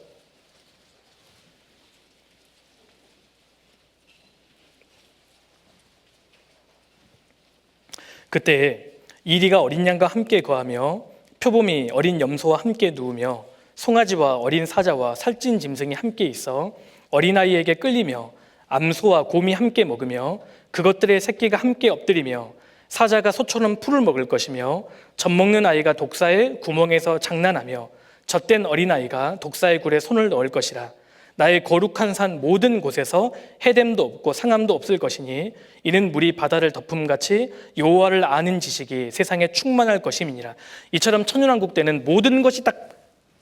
그때 이리가 어린 양과 함께 거하며 표범이 어린 염소와 함께 누우며 송아지와 어린 사자와 살찐 짐승이 함께 있어 어린아이에게 끌리며 암소와 곰이 함께 먹으며 그것들의 새끼가 함께 엎드리며 사자가 소처럼 풀을 먹을 것이며 젖먹는 아이가 독사의 구멍에서 장난하며 젖된 어린아이가 독사의 굴에 손을 넣을 것이라. 나의 거룩한 산 모든 곳에서 해됨도 없고 상함도 없을 것이니 이는 물이 바다를 덮음같이 여호와를 아는 지식이 세상에 충만할 것임이니라. 이처럼 천년왕국 때는 모든 것이 딱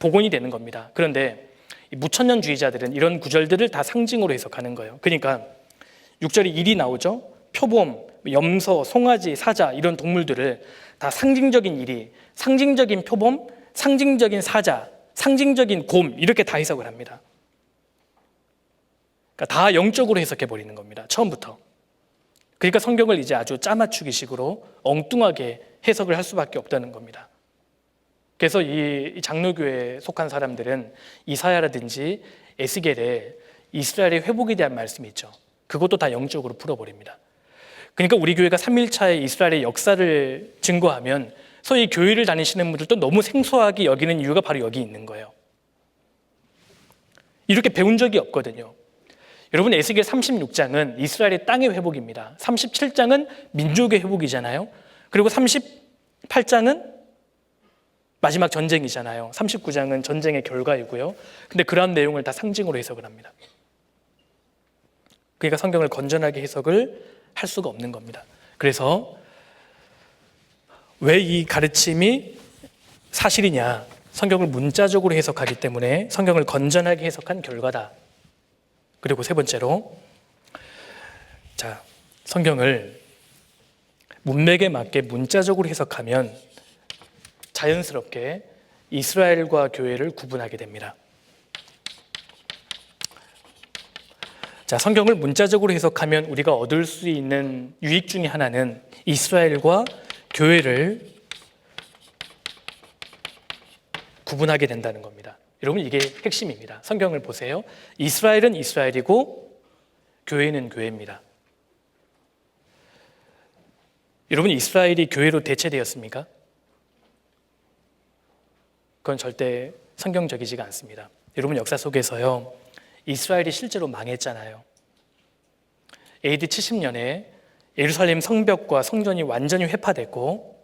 복원이 되는 겁니다. 그런데 무천년주의자들은 이런 구절들을 다 상징으로 해석하는 거예요. 그러니까 6절에 일이 나오죠. 표범, 염소, 송아지, 사자 이런 동물들을 다 상징적인 일이, 상징적인 표범, 상징적인 사자, 상징적인 곰 이렇게 다 해석을 합니다. 그러니까 다 영적으로 해석해 버리는 겁니다. 처음부터. 그러니까 성경을 이제 아주 짜맞추기식으로 엉뚱하게 해석을 할 수밖에 없다는 겁니다. 그래서 이 장로교회에 속한 사람들은 이사야라든지 에스겔에 이스라엘의 회복에 대한 말씀이 있죠. 그것도 다 영적으로 풀어버립니다. 그러니까 우리 교회가 3일차에 이스라엘의 역사를 증거하면 소위 교회를 다니시는 분들도 너무 생소하게 여기는 이유가 바로 여기 있는 거예요. 이렇게 배운 적이 없거든요. 여러분, 에스겔 36장은 이스라엘의 땅의 회복입니다. 37장은 민족의 회복이잖아요. 그리고 38장은 마지막 전쟁이잖아요. 39장은 전쟁의 결과이고요. 근데 그러한 내용을 다 상징으로 해석을 합니다. 그러니까 성경을 건전하게 해석을 할 수가 없는 겁니다. 그래서 왜 이 가르침이 사실이냐? 성경을 문자적으로 해석하기 때문에 성경을 건전하게 해석한 결과다. 그리고 세 번째로, 자, 성경을 문맥에 맞게 문자적으로 해석하면 자연스럽게 이스라엘과 교회를 구분하게 됩니다. 자, 성경을 문자적으로 해석하면 우리가 얻을 수 있는 유익 중에 하나는 이스라엘과 교회를 구분하게 된다는 겁니다. 여러분, 이게 핵심입니다. 성경을 보세요. 이스라엘은 이스라엘이고 교회는 교회입니다. 여러분, 이스라엘이 교회로 대체되었습니까? 그건 절대 성경적이지가 않습니다. 여러분, 역사 속에서요, 이스라엘이 실제로 망했잖아요. AD 70년에 예루살렘 성벽과 성전이 완전히 회파됐고,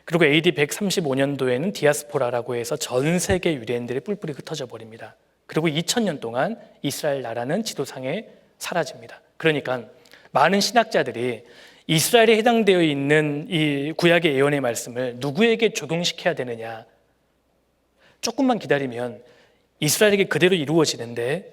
그리고 AD 135년도에는 디아스포라라고 해서 전 세계 유대인들이 뿔뿔이 흩어져 버립니다. 그리고 2000년 동안 이스라엘 나라는 지도상에 사라집니다. 그러니까 많은 신학자들이 이스라엘에 해당되어 있는 이 구약의 예언의 말씀을 누구에게 적용시켜야 되느냐, 조금만 기다리면 이스라엘에게 그대로 이루어지는데,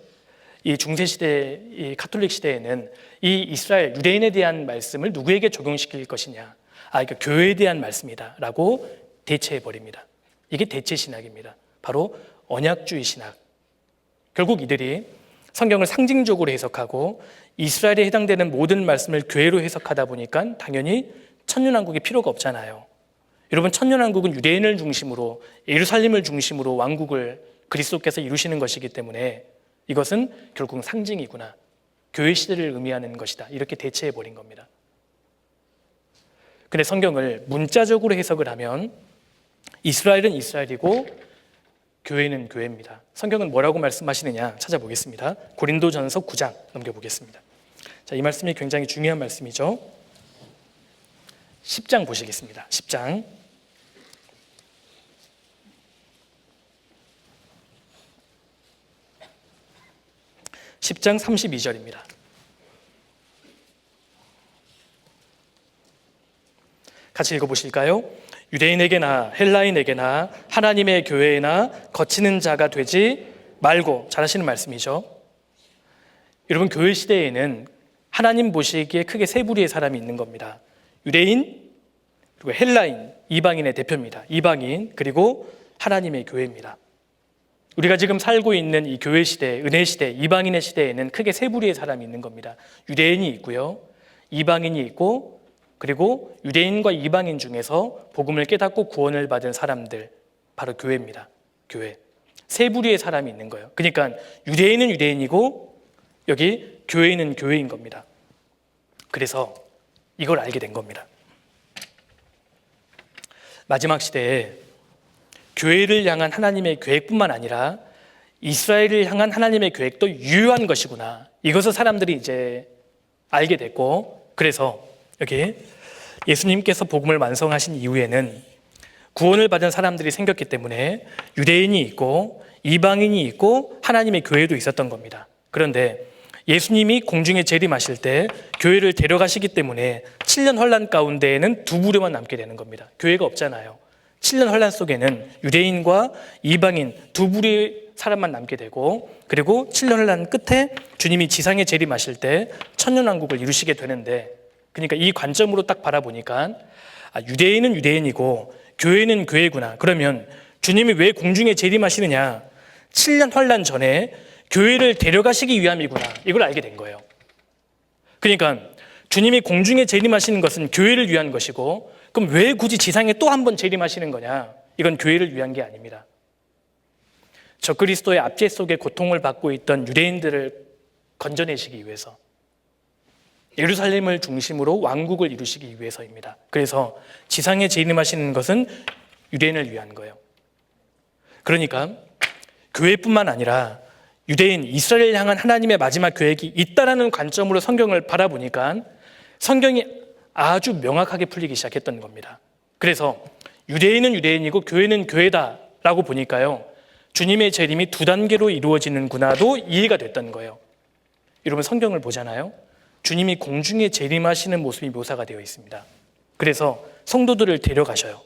이 중세시대, 이 가톨릭 시대에는 이 이스라엘 유대인에 대한 말씀을 누구에게 적용시킬 것이냐, 그러니까 교회에 대한 말씀이다 라고 대체해버립니다. 이게 대체신학입니다. 바로 언약주의 신학. 결국 이들이 성경을 상징적으로 해석하고 이스라엘에 해당되는 모든 말씀을 교회로 해석하다 보니까 당연히 천년왕국이 필요가 없잖아요. 여러분, 천년왕국은 유대인을 중심으로, 예루살렘을 중심으로 왕국을 그리스도께서 이루시는 것이기 때문에 이것은 결국은 상징이구나, 교회 시대를 의미하는 것이다, 이렇게 대체해버린 겁니다. 근데 성경을 문자적으로 해석을 하면 이스라엘은 이스라엘이고 교회는 교회입니다. 성경은 뭐라고 말씀하시느냐 찾아보겠습니다. 고린도전서 9장 넘겨보겠습니다. 자, 이 말씀이 굉장히 중요한 말씀이죠. 10장 보시겠습니다. 10장 10장 32절입니다. 같이 읽어보실까요? 유대인에게나 헬라인에게나 하나님의 교회에나 거치는 자가 되지 말고, 잘하시는 말씀이죠. 여러분, 교회 시대에는 하나님 보시기에 크게 세 부류의 사람이 있는 겁니다. 유대인, 그리고 헬라인, 이방인의 대표입니다. 이방인, 그리고 하나님의 교회입니다. 우리가 지금 살고 있는 이 교회 시대, 은혜 시대, 이방인의 시대에는 크게 세 부류의 사람이 있는 겁니다. 유대인이 있고요, 이방인이 있고, 그리고 유대인과 이방인 중에서 복음을 깨닫고 구원을 받은 사람들, 바로 교회입니다. 교회. 세 부류의 사람이 있는 거예요. 그러니까 유대인은 유대인이고 여기 교회는 교회인 겁니다. 그래서 이걸 알게 된 겁니다. 마지막 시대에 교회를 향한 하나님의 계획뿐만 아니라 이스라엘을 향한 하나님의 계획도 유효한 것이구나, 이것을 사람들이 이제 알게 됐고, 그래서 여기 예수님께서 복음을 완성하신 이후에는 구원을 받은 사람들이 생겼기 때문에 유대인이 있고 이방인이 있고 하나님의 교회도 있었던 겁니다. 그런데 예수님이 공중에 재림하실 때 교회를 데려가시기 때문에 7년 환란 가운데에는 두 부류만 남게 되는 겁니다. 교회가 없잖아요. 7년 환란 속에는 유대인과 이방인 두 부류의 사람만 남게 되고, 그리고 7년 환란 끝에 주님이 지상에 재림하실 때 천년왕국을 이루시게 되는데, 그러니까 이 관점으로 딱 바라보니까 유대인은 유대인이고 교회는 교회구나. 그러면 주님이 왜 공중에 재림하시느냐? 7년 환란 전에 교회를 데려가시기 위함이구나. 이걸 알게 된 거예요. 그러니까 주님이 공중에 재림하시는 것은 교회를 위한 것이고, 그럼 왜 굳이 지상에 또 한 번 재림하시는 거냐? 이건 교회를 위한 게 아닙니다. 적그리스도의 압제 속에 고통을 받고 있던 유대인들을 건져내시기 위해서, 예루살렘을 중심으로 왕국을 이루시기 위해서입니다. 그래서 지상에 재림하시는 것은 유대인을 위한 거예요. 그러니까 교회뿐만 아니라 유대인, 이스라엘을 향한 하나님의 마지막 계획이 있다라는 관점으로 성경을 바라보니까 성경이 아주 명확하게 풀리기 시작했던 겁니다. 그래서 유대인은 유대인이고 교회는 교회다라고 보니까요, 주님의 재림이 두 단계로 이루어지는구나도 이해가 됐던 거예요. 여러분, 성경을 보잖아요. 주님이 공중에 재림하시는 모습이 묘사가 되어 있습니다. 그래서 성도들을 데려가셔요.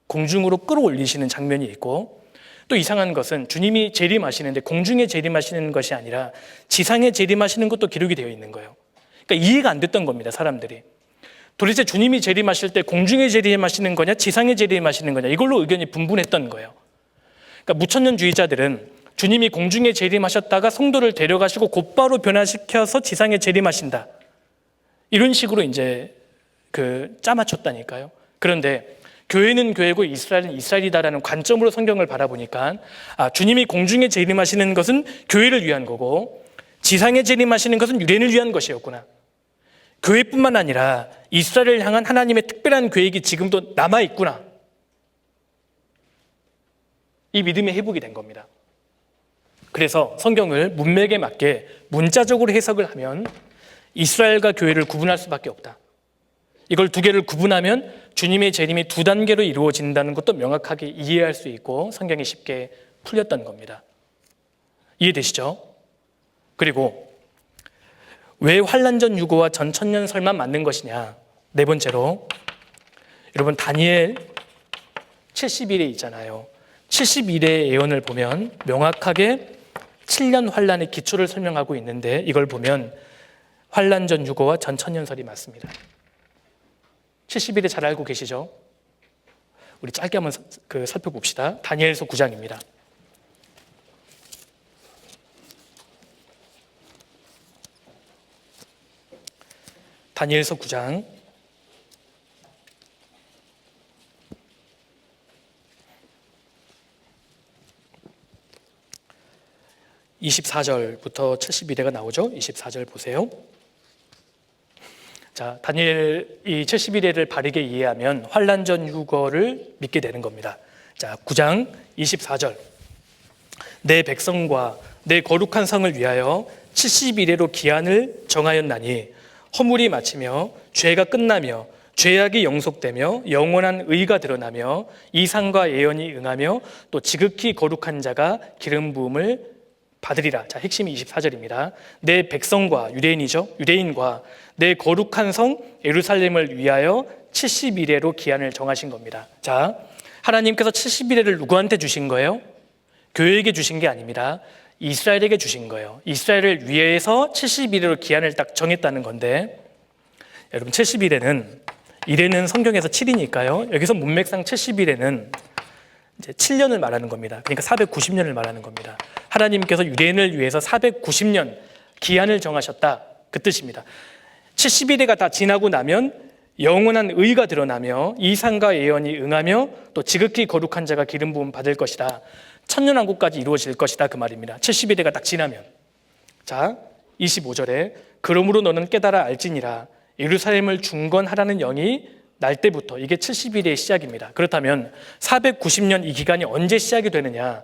공중으로 끌어올리시는 장면이 있고, 또 이상한 것은 주님이 재림하시는데 공중에 재림하시는 것이 아니라 지상에 재림하시는 것도 기록이 되어 있는 거예요. 그러니까 이해가 안 됐던 겁니다, 사람들이. 도대체 주님이 재림하실 때 공중에 재림하시는 거냐, 지상에 재림하시는 거냐, 이걸로 의견이 분분했던 거예요. 그러니까 무천년주의자들은 주님이 공중에 재림하셨다가 성도를 데려가시고 곧바로 변화시켜서 지상에 재림하신다, 이런 식으로 이제 짜맞췄다니까요. 그런데 교회는 교회고 이스라엘은 이스라엘이다라는 관점으로 성경을 바라보니까 주님이 공중에 재림하시는 것은 교회를 위한 거고 지상에 재림하시는 것은 유대인을 위한 것이었구나. 교회뿐만 아니라 이스라엘을 향한 하나님의 특별한 계획이 지금도 남아있구나. 이 믿음의 회복이 된 겁니다. 그래서 성경을 문맥에 맞게 문자적으로 해석을 하면 이스라엘과 교회를 구분할 수밖에 없다. 이걸 두 개를 구분하면 주님의 재림이 두 단계로 이루어진다는 것도 명확하게 이해할 수 있고 성경이 쉽게 풀렸던 겁니다. 이해되시죠? 그리고 왜 환란전 유고와 전천년설만 맞는 것이냐? 네 번째로, 여러분 다니엘 70일에 있잖아요. 70일의 예언을 보면 명확하게 7년 환란의 기초를 설명하고 있는데, 이걸 보면 환란전 유고와 전천년설이 맞습니다. 70일에 잘 알고 계시죠? 우리 짧게 한번 살펴봅시다. 다니엘서 9장입니다. 다니엘서 9장 24절부터 71회가 나오죠. 24절 보세요. 자, 다니엘 이 71회를 바르게 이해하면 환란전 유거를 믿게 되는 겁니다. 자, 9장 24절. 내 백성과 내 거룩한 성을 위하여 71회로 기한을 정하였나니 허물이 마치며 죄가 끝나며 죄악이 영속되며 영원한 의가 드러나며 이상과 예언이 응하며 또 지극히 거룩한 자가 기름 부음을 받으리라. 자, 핵심이 24절입니다. 내 백성과, 유대인이죠. 유대인과 내 거룩한 성 예루살렘을 위하여 71회로 기한을 정하신 겁니다. 자, 하나님께서 71회를 누구한테 주신 거예요? 교회에게 주신 게 아닙니다. 이스라엘에게 주신 거예요. 이스라엘을 위해서 71회로 기한을 딱 정했다는 건데, 여러분 71회는 1회는 성경에서 7이니까요. 여기서 문맥상 71회는 이제 7년을 말하는 겁니다. 그러니까 490년을 말하는 겁니다. 하나님께서 유대인을 위해서 490년 기한을 정하셨다, 그 뜻입니다. 71회가 다 지나고 나면 영원한 의가 드러나며 이상과 예언이 응하며 또 지극히 거룩한 자가 기름 부음 받을 것이다. 천년왕국까지 이루어질 것이다, 그 말입니다. 71회가 딱 지나면. 자, 25절에 그러므로 너는 깨달아 알지니라 예루살렘을 중건하라는 영이 날 때부터, 이게 71회의 시작입니다. 그렇다면 490년 이 기간이 언제 시작이 되느냐?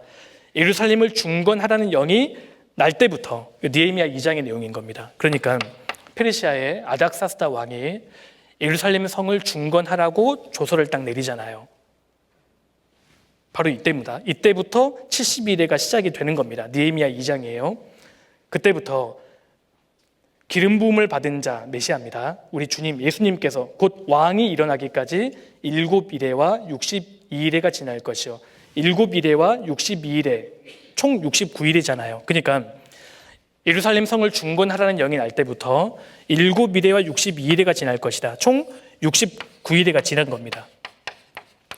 예루살렘을 중건하라는 영이 날 때부터, 느헤미야 2장의 내용인 겁니다. 그러니까 페르시아의 아닥사스다 왕이 예루살렘 성을 중건하라고 조서를 딱 내리잖아요. 바로 이때입니다. 이때부터 72대가 시작이 되는 겁니다. 느헤미야 2장이에요. 그때부터 기름 부음을 받은 자 메시아입니다. 우리 주님 예수님께서 곧 왕이 일어나기까지 7이레와 62일에가 지날 것이요. 7이레와 62일에 총 69일이잖아요. 그러니까 예루살렘 성을 중건하라는 영이 날 때부터 7이레와 62일에가 지날 것이다. 총 69일에가 지난 겁니다.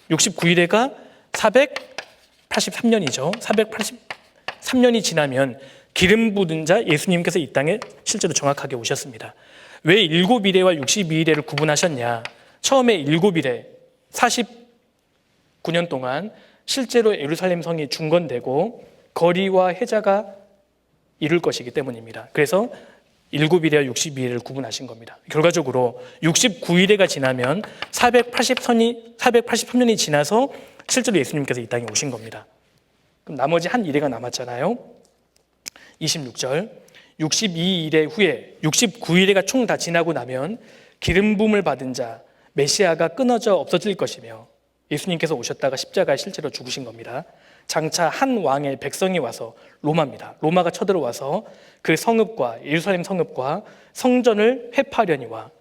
69일에가 483년이죠. 483년이 지나면 기름 부은 자 예수님께서 이 땅에 실제로 정확하게 오셨습니다. 왜 7이레와 62일에를 구분하셨냐? 처음에 7일에 49년 동안 실제로 예루살렘 성이 중건되고 거리와 해자가 이룰 것이기 때문입니다. 그래서 7일에와 62일을 구분하신 겁니다. 결과적으로 69일에가 지나면 483년이 지나서 실제로 예수님께서 이 땅에 오신 겁니다. 그럼 나머지 한 일회가 남았잖아요. 26절 62일의 후에 69일회가 총 다 지나고 나면 기름 부음을 받은 자 메시아가 끊어져 없어질 것이며 예수님께서 오셨다가 십자가에 실제로 죽으신 겁니다. 장차 한 왕의 백성이 와서 로마입니다. 로마가 쳐들어와서 그 성읍과 예루살렘 성읍과 성전을 회파하려니와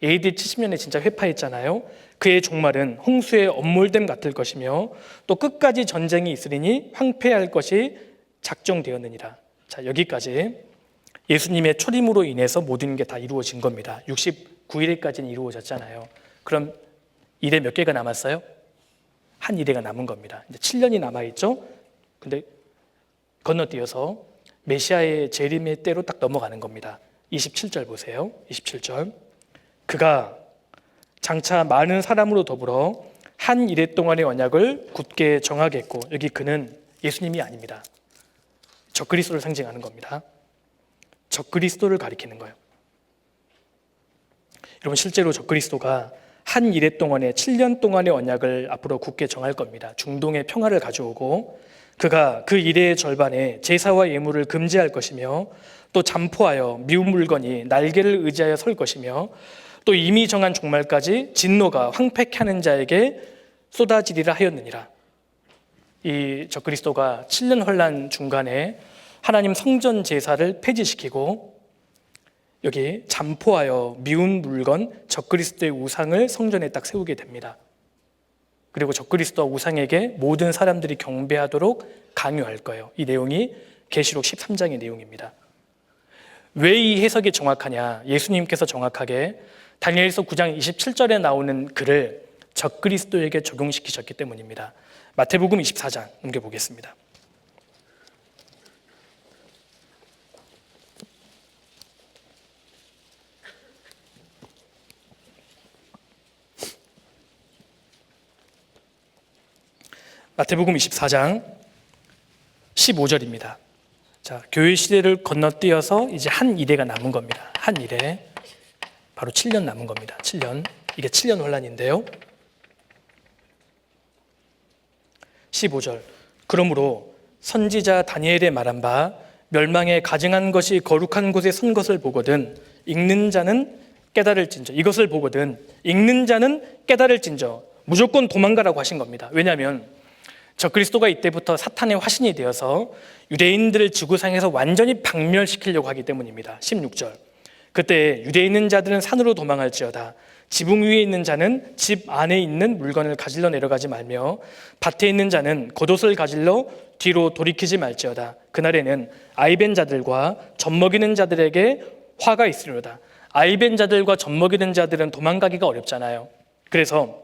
AD 70년에 진짜 회파했잖아요. 그의 종말은 홍수의 엄몰됨 같을 것이며 또 끝까지 전쟁이 있으리니 황폐할 것이 작정되었느니라. 자, 여기까지 예수님의 초림으로 인해서 모든 게 다 이루어진 겁니다. 69일에까지는 이루어졌잖아요. 그럼 일에 몇 개가 남았어요? 한 일회가 남은 겁니다. 이제 7년이 남아있죠. 근데 건너뛰어서 메시아의 재림의 때로 딱 넘어가는 겁니다. 27절 보세요. 27절 그가 장차 많은 사람으로 더불어 한 일회 동안의 언약을 굳게 정하겠고, 여기 그는 예수님이 아닙니다. 적그리스도를 상징하는 겁니다. 적그리스도를 가리키는 거예요. 여러분, 실제로 적그리스도가 한 일회 동안에 7년 동안의 언약을 앞으로 굳게 정할 겁니다. 중동의 평화를 가져오고 그가 그 일회의 절반에 제사와 예물을 금지할 것이며 또 잠포하여 미운 물건이 날개를 의지하여 설 것이며 또 이미 정한 종말까지 진노가 황폐케 하는 자에게 쏟아지리라 하였느니라. 이 적그리스도가 7년 환란 중간에 하나님 성전 제사를 폐지시키고 여기 잠포하여 미운 물건 적그리스도의 우상을 성전에 딱 세우게 됩니다. 그리고 적그리스도와 우상에게 모든 사람들이 경배하도록 강요할 거예요. 이 내용이 계시록 13장의 내용입니다. 왜 이 해석이 정확하냐? 예수님께서 정확하게 다니엘서 9장 27절에 나오는 글을 적그리스도에게 적용시키셨기 때문입니다. 마태복음 24장 넘겨보겠습니다. 마태복음 24장 15절입니다. 자, 교회 시대를 건너뛰어서 이제 한 일회가 남은 겁니다. 한 일회. 바로 7년 남은 겁니다. 7년. 이게 7년 환란인데요. 15절. 그러므로 선지자 다니엘의 말한 바 멸망에 가증한 것이 거룩한 곳에 선 것을 보거든 읽는 자는 깨달을진저. 이것을 보거든 읽는 자는 깨달을진저. 무조건 도망가라고 하신 겁니다. 왜냐하면 적그리스도가 이때부터 사탄의 화신이 되어서 유대인들을 지구상에서 완전히 박멸시키려고 하기 때문입니다. 16절. 그때 유대에 있는 자들은 산으로 도망할지어다. 지붕 위에 있는 자는 집 안에 있는 물건을 가질러 내려가지 말며 밭에 있는 자는 겉옷을 가질러 뒤로 돌이키지 말지어다. 그날에는 아이벤 자들과 젖먹이는 자들에게 화가 있으리로다. 아이벤 자들과 젖먹이는 자들은 도망가기가 어렵잖아요. 그래서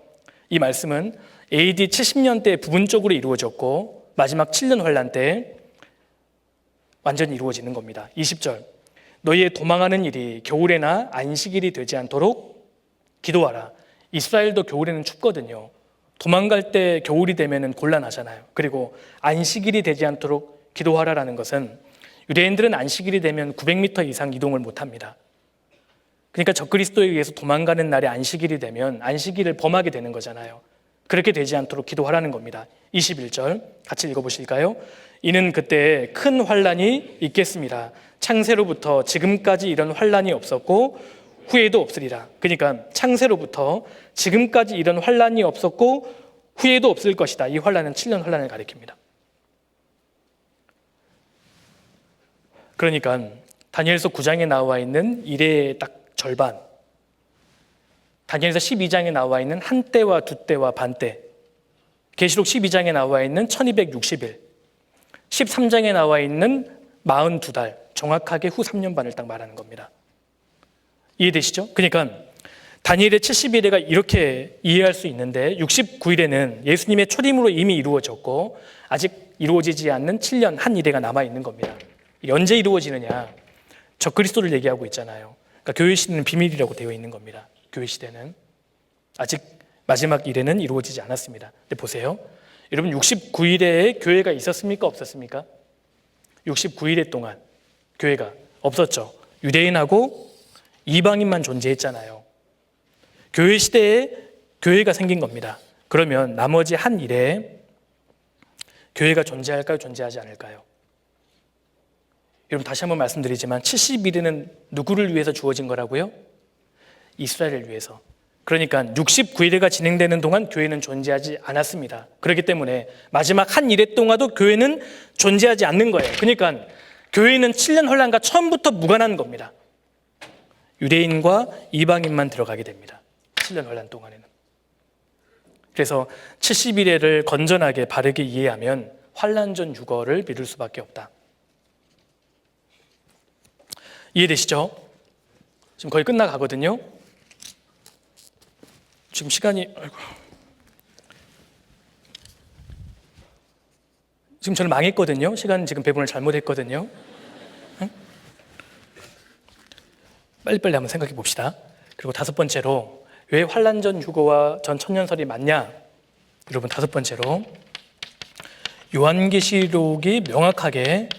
이 말씀은 AD 70년대에 부분적으로 이루어졌고 마지막 7년 환란 때 완전히 이루어지는 겁니다. 20절. 너희의 도망하는 일이 겨울에나 안식일이 되지 않도록 기도하라. 이스라엘도 겨울에는 춥거든요. 도망갈 때 겨울이 되면 곤란하잖아요. 그리고 안식일이 되지 않도록 기도하라라는 것은 유대인들은 안식일이 되면 900m 이상 이동을 못합니다. 그러니까 적그리스도에 의해서 도망가는 날이 안식일이 되면 안식일을 범하게 되는 거잖아요. 그렇게 되지 않도록 기도하라는 겁니다. 21절 같이 읽어보실까요? 이는 그때 큰 환란이 있겠습니다. 창세로부터 지금까지 이런 환란이 없었고 후에도 없으리라. 그러니까 창세로부터 지금까지 이런 환란이 없었고 후에도 없을 것이다. 이 환란은 7년 환란을 가리킵니다. 그러니까 다니엘서 9장에 나와 있는 일의 딱 절반, 다니엘서 12장에 나와 있는 한 때와 두 때와 반 때, 계시록 12장에 나와 있는 1260일, 13장에 나와 있는 42달, 정확하게 후 3년 반을 딱 말하는 겁니다. 이해되시죠? 그러니까 다니엘의 70일에가 이렇게 이해할 수 있는데 69일에는 예수님의 초림으로 이미 이루어졌고 아직 이루어지지 않는 7년 한 일회가 남아있는 겁니다. 이게 언제 이루어지느냐? 적그리스도를 얘기하고 있잖아요. 그러니까 교회 시대는 비밀이라고 되어 있는 겁니다. 교회 시대는 아직 마지막 일회는 이루어지지 않았습니다. 근데 보세요. 여러분 69일에 교회가 있었습니까? 없었습니까? 69일에 동안 교회가 없었죠. 유대인하고 이방인만 존재했잖아요. 교회 시대에 교회가 생긴 겁니다. 그러면 나머지 한 일에 교회가 존재할까요? 존재하지 않을까요? 여러분 다시 한번 말씀드리지만 70일은 누구를 위해서 주어진 거라고요? 이스라엘을 위해서. 그러니까 69일회가 진행되는 동안 교회는 존재하지 않았습니다. 그렇기 때문에 마지막 한 일회 동안도 교회는 존재하지 않는 거예요. 그러니까 교회는 7년 환란과 처음부터 무관한 겁니다. 유대인과 이방인만 들어가게 됩니다. 7년 환란 동안에는. 그래서 70일회를 건전하게 바르게 이해하면 환란 전 유거를 믿을 수밖에 없다. 이해되시죠? 지금 거의 끝나가거든요. 지금 시간이 지금 저는 망했거든요. 시간 지금 배분을 잘못했거든요. 응? 빨리빨리 한번 생각해 봅시다. 그리고 다섯 번째로 왜 환란 전 휴거와 전 천년설이 맞냐? 여러분 다섯 번째로 요한계시록이 명확하게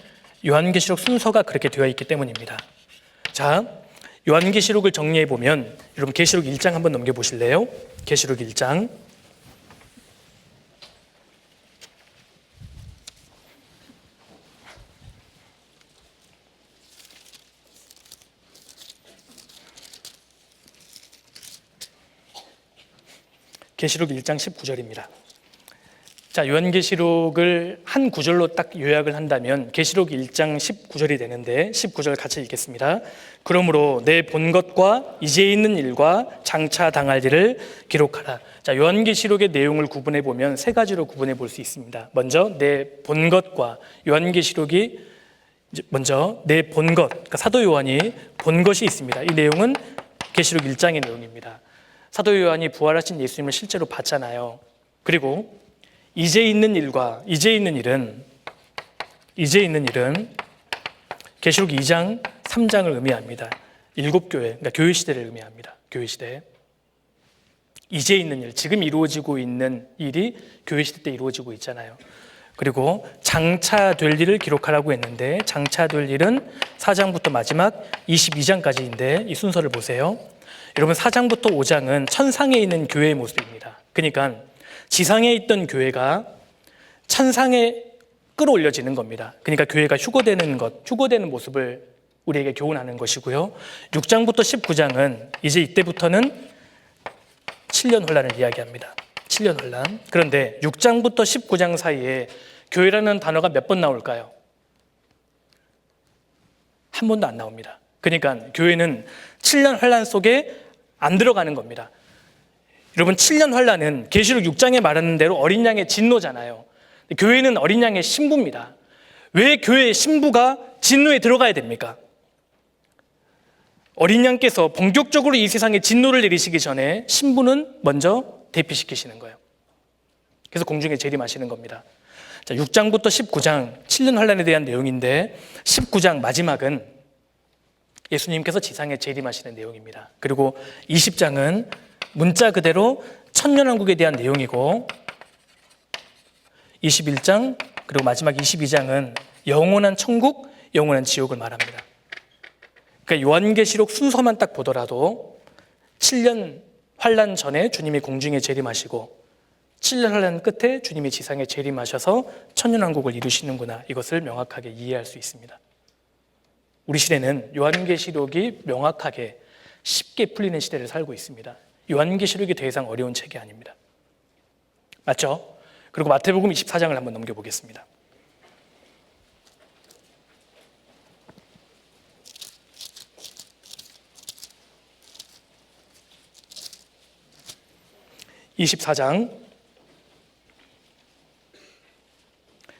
요한계시록 순서가 그렇게 되어 있기 때문입니다. 자, 요한계시록을 정리해 보면 여러분 계시록 1장 한번 넘겨 보실래요? 계시록 1장. 계시록 1장 19절입니다. 자, 요한계시록을 한 구절로 딱 요약을 한다면 계시록 1장 19절이 되는데 19절 같이 읽겠습니다. 그러므로 내 본 것과 이제 있는 일과 장차 당할 일을 기록하라. 자, 요한계시록의 내용을 구분해 보면 세 가지로 구분해 볼 수 있습니다. 먼저 내 본 것과 요한계시록이 먼저 내 본 것, 그러니까 사도 요한이 본 것이 있습니다. 이 내용은 계시록 1장의 내용입니다. 사도 요한이 부활하신 예수님을 실제로 봤잖아요. 그리고 이제 있는 일과 이제 있는 일은 계시록 2장, 3장을 의미합니다. 7교회, 그러니까 교회 시대를 의미합니다. 교회 시대. 이제 있는 일, 지금 이루어지고 있는 일이 교회 시대 때 이루어지고 있잖아요. 그리고 장차 될 일을 기록하라고 했는데 장차 될 일은 4장부터 마지막 22장까지인데 이 순서를 보세요. 여러분 4장부터 5장은 천상에 있는 교회의 모습입니다. 그러니까 지상에 있던 교회가 천상에 끌어올려지는 겁니다. 그러니까 교회가 휴거되는 모습을 우리에게 교훈하는 것이고요. 6장부터 19장은 이제 이때부터는 7년 혼란을 이야기합니다. 7년 혼란. 그런데 6장부터 19장 사이에 교회라는 단어가 몇 번 나올까요? 한 번도 안 나옵니다. 그러니까 교회는 7년 환란 속에 안 들어가는 겁니다. 여러분 7년 환란은 계시록 6장에 말하는 대로 어린 양의 진노잖아요. 교회는 어린 양의 신부입니다. 왜 교회의 신부가 진노에 들어가야 됩니까? 어린 양께서 본격적으로 이 세상에 진노를 내리시기 전에 신부는 먼저 대피시키시는 거예요. 그래서 공중에 재림하시는 겁니다. 자, 6장부터 19장 7년 환란에 대한 내용인데 19장 마지막은 예수님께서 지상에 재림하시는 내용입니다. 그리고 20장은 문자 그대로 천년왕국에 대한 내용이고 21장 그리고 마지막 22장은 영원한 천국, 영원한 지옥을 말합니다. 그러니까 요한계시록 순서만 딱 보더라도 7년 환란 전에 주님이 공중에 재림하시고 7년 환란 끝에 주님이 지상에 재림하셔서 천년왕국을 이루시는구나, 이것을 명확하게 이해할 수 있습니다. 우리 시대는 요한계시록이 명확하게 쉽게 풀리는 시대를 살고 있습니다. 요한계시록이 더 이상 어려운 책이 아닙니다. 맞죠? 그리고 마태복음 24장을 한번 넘겨보겠습니다. (24장)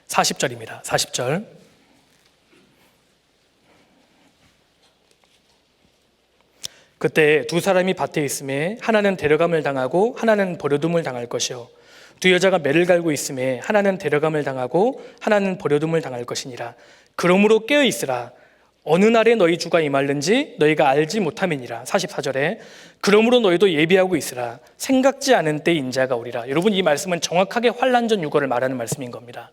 40절입니다. 40절. 그때 두 사람이 밭에 있음에 하나는 데려감을 당하고 하나는 버려둠을 당할 것이요 두 여자가 매를 갈고 있음에 하나는 데려감을 당하고 하나는 버려둠을 당할 것이니라. 그러므로 깨어 있으라. 어느 날에 너희 주가 임할는지 너희가 알지 못함이니라. 44절에 그러므로 너희도 예비하고 있으라. 생각지 않은 때 인자가 오리라. 여러분, 이 말씀은 정확하게 환난전 유거를 말하는 말씀인 겁니다.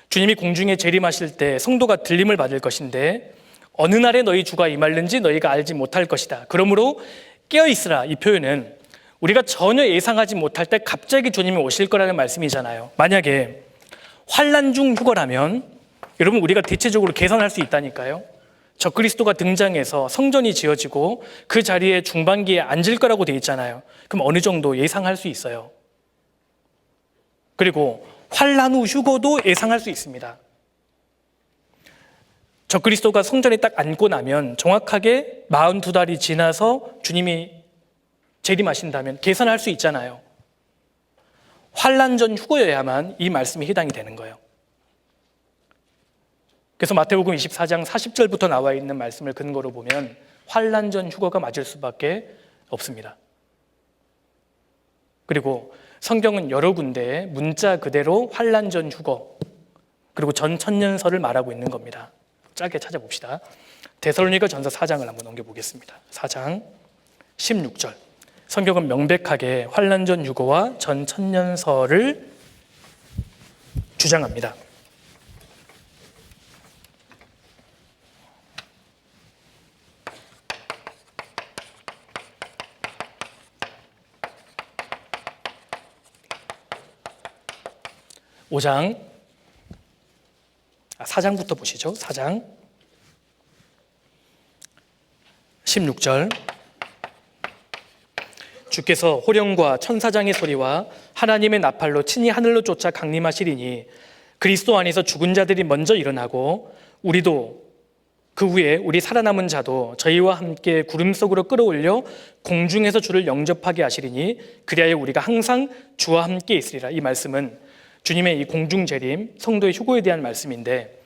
주님이 공중에 재림하실 때 성도가 들림을 받을 것인데 어느 날에 너희 주가 임할는지 너희가 알지 못할 것이다. 그러므로 깨어 있으라. 이 표현은 우리가 전혀 예상하지 못할 때 갑자기 주님이 오실 거라는 말씀이잖아요. 만약에 환난 중 휴거라면 여러분, 우리가 대체적으로 계산할 수 있다니까요. 적그리스도가 등장해서 성전이 지어지고 그 자리에 중반기에 앉을 거라고 돼 있잖아요. 그럼 어느 정도 예상할 수 있어요. 그리고 환난 후 휴거도 예상할 수 있습니다. 적그리스도가 성전에 딱 앉고 나면 정확하게 42달이 지나서 주님이 재림하신다면 계산할 수 있잖아요. 환난 전 휴거여야만 이 말씀이 해당이 되는 거예요. 그래서 마태복음 24장 40절부터 나와 있는 말씀을 근거로 보면 환난 전 휴거가 맞을 수밖에 없습니다. 그리고 성경은 여러 군데에 문자 그대로 환난 전 휴거 그리고 전 천년설을 말하고 있는 겁니다. 짧게 찾아봅시다. 데살로니가 전서 4장을 한번 넘겨보겠습니다. 4장 16절. 성경은 명백하게 환난 전 휴거와 전 천년설을 주장합니다. (5장) 4장부터 보시죠. 4장 16절. 주께서 호령과 천사장의 소리와 하나님의 나팔로 친히 하늘로 쫓아 강림하시리니 그리스도 안에서 죽은 자들이 먼저 일어나고 우리도 그 후에 우리 살아남은 자도 저희와 함께 구름 속으로 끌어올려 공중에서 주를 영접하게 하시리니 그리하여 우리가 항상 주와 함께 있으리라. 이 말씀은 주님의 이 공중 재림, 성도의 휴거에 대한 말씀인데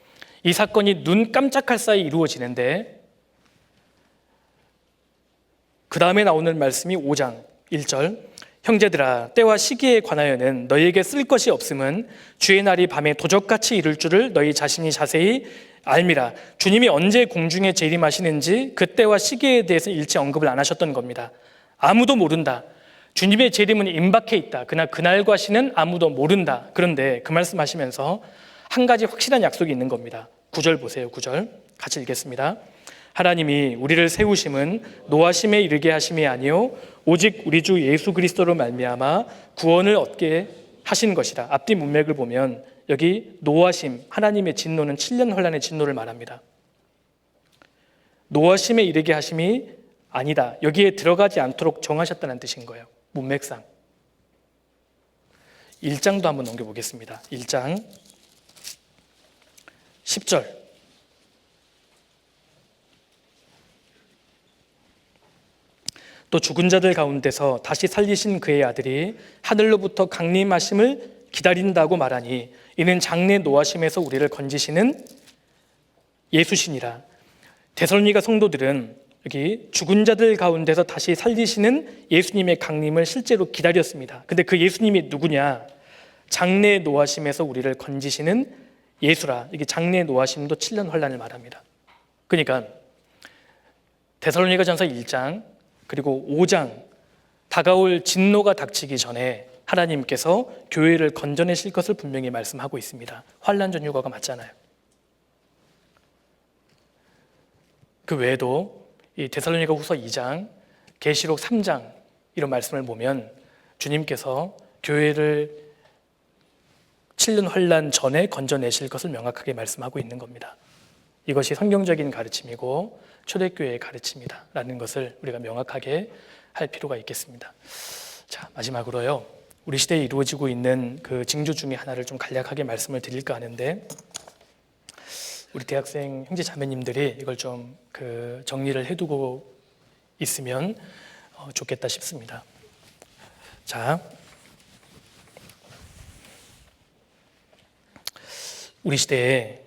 이 사건이 눈 깜짝할 사이 이루어지는데 그 다음에 나오는 말씀이 5장 1절. 형제들아, 때와 시기에 관하여는 너희에게 쓸 것이 없음은 주의 날이 밤에 도적같이 이룰 줄을 너희 자신이 자세히 알미라. 주님이 언제 공중에 재림하시는지 그 때와 시기에 대해서 일체 언급을 안 하셨던 겁니다. 아무도 모른다. 주님의 재림은 임박해 있다. 그러나 그날과 시는 아무도 모른다. 그런데 그 말씀하시면서 한 가지 확실한 약속이 있는 겁니다. 9절 보세요. 9절 같이 읽겠습니다. 하나님이 우리를 세우심은 노하심에 이르게 하심이 아니요 오직 우리 주 예수 그리스도로 말미암아 구원을 얻게 하신 것이다. 앞뒤 문맥을 보면 여기 노하심, 하나님의 진노는 7년 환란의 진노를 말합니다. 노하심에 이르게 하심이 아니다. 여기에 들어가지 않도록 정하셨다는 뜻인 거예요. 문맥상. 1장도 한번 넘겨보겠습니다. 1장 10절. 또 죽은 자들 가운데서 다시 살리신 그의 아들이 하늘로부터 강림하심을 기다린다고 말하니 이는 장래 노하심에서 우리를 건지시는 예수시니라. 데살로니가 성도들은 여기 죽은 자들 가운데서 다시 살리시는 예수님의 강림을 실제로 기다렸습니다. 근데 그 예수님이 누구냐? 장래 노하심에서 우리를 건지시는 예수라. 이게 장래 노하심도 7년 환란을 말합니다. 그러니까 데살로니가전서 1장 그리고 5장 다가올 진노가 닥치기 전에 하나님께서 교회를 건져내실 것을 분명히 말씀하고 있습니다. 환난 전 휴거가 맞잖아요. 그 외에도 이 데살로니가 후서 2장, 계시록 3장 이런 말씀을 보면 주님께서 교회를 7년 환난 전에 건져내실 것을 명확하게 말씀하고 있는 겁니다. 이것이 성경적인 가르침이고 초대교회의 가르침이다라는 것을 우리가 명확하게 할 필요가 있겠습니다. 자, 마지막으로요. 우리 시대에 이루어지고 있는 그 징조 중에 하나를 좀 간략하게 말씀을 드릴까 하는데, 우리 대학생 형제 자매님들이 이걸 좀 정리를 해두고 있으면 좋겠다 싶습니다. 자, 우리 시대에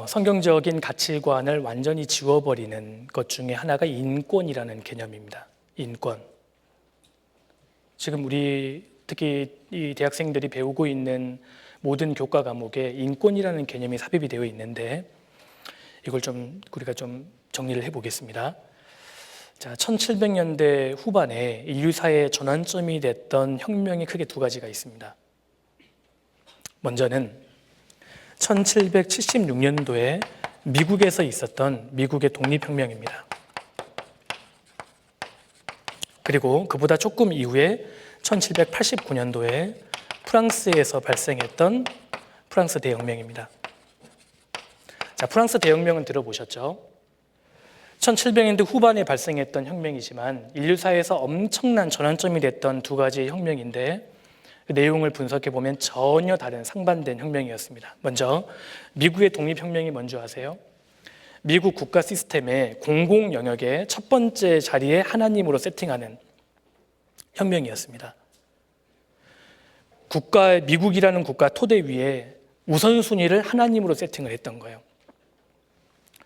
성경적인 가치관을 완전히 지워버리는 것 중에 하나가 인권이라는 개념입니다. 인권. 지금 우리 특히 이 대학생들이 배우고 있는 모든 교과 과목에 인권이라는 개념이 삽입이 되어 있는데, 이걸 좀 우리가 좀 정리를 해보겠습니다. 자, 1700년대 후반에 인류사의 전환점이 됐던 혁명이 크게 두 가지가 있습니다. 먼저는 1776년도에 미국에서 있었던 미국의 독립혁명입니다. 그리고 그보다 조금 이후에 1789년도에 프랑스에서 발생했던 프랑스 대혁명입니다. 자, 프랑스 대혁명은 들어보셨죠? 1700년대 후반에 발생했던 혁명이지만 인류사에서 엄청난 전환점이 됐던 두 가지 혁명인데, 그 내용을 분석해 보면 전혀 다른 상반된 혁명이었습니다. 먼저 미국의 독립혁명이 뭔지 아세요? 미국 국가 시스템의 공공 영역의 첫 번째 자리에 하나님으로 세팅하는 혁명이었습니다. 미국이라는 국가 토대 위에 우선순위를 하나님으로 세팅을 했던 거예요.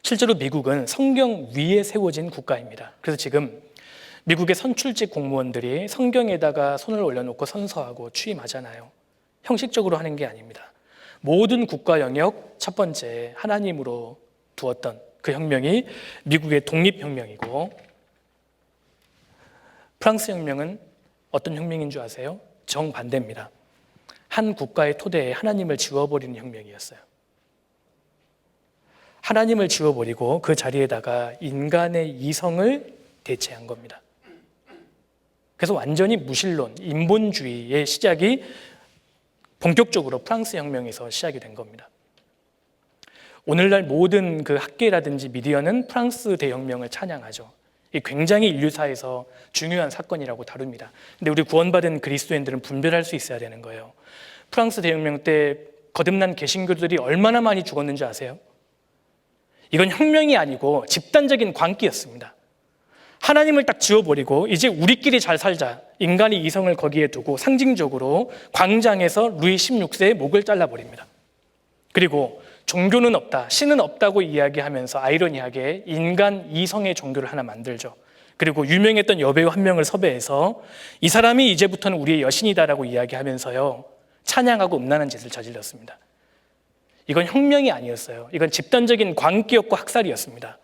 실제로 미국은 성경 위에 세워진 국가입니다. 그래서 지금 미국의 선출직 공무원들이 성경에다가 손을 올려놓고 선서하고 취임하잖아요. 형식적으로 하는 게 아닙니다. 모든 국가 영역 첫 번째 하나님으로 두었던 그 혁명이 미국의 독립혁명이고, 프랑스 혁명은 어떤 혁명인 줄 아세요? 정반대입니다. 한 국가의 토대에 하나님을 지워버리는 혁명이었어요. 하나님을 지워버리고 그 자리에다가 인간의 이성을 대체한 겁니다. 그래서 완전히 무신론, 인본주의의 시작이 본격적으로 프랑스 혁명에서 시작이 된 겁니다. 오늘날 모든 그 학계라든지 미디어는 프랑스 대혁명을 찬양하죠. 이 굉장히 인류사에서 중요한 사건이라고 다룹니다. 근데 우리 구원받은 그리스도인들은 분별할 수 있어야 되는 거예요. 프랑스 대혁명 때 거듭난 개신교들이 얼마나 많이 죽었는지 아세요? 이건 혁명이 아니고 집단적인 광기였습니다. 하나님을 딱 지워버리고 이제 우리끼리 잘 살자, 인간의 이성을 거기에 두고 상징적으로 광장에서 루이 16세의 목을 잘라버립니다. 그리고 종교는 없다, 신은 없다고 이야기하면서 아이러니하게 인간 이성의 종교를 하나 만들죠. 그리고 유명했던 여배우 한 명을 섭외해서 이 사람이 이제부터는 우리의 여신이다라고 이야기하면서요, 찬양하고 음란한 짓을 저질렀습니다. 이건 혁명이 아니었어요. 이건 집단적인 광기였고 학살이었습니다.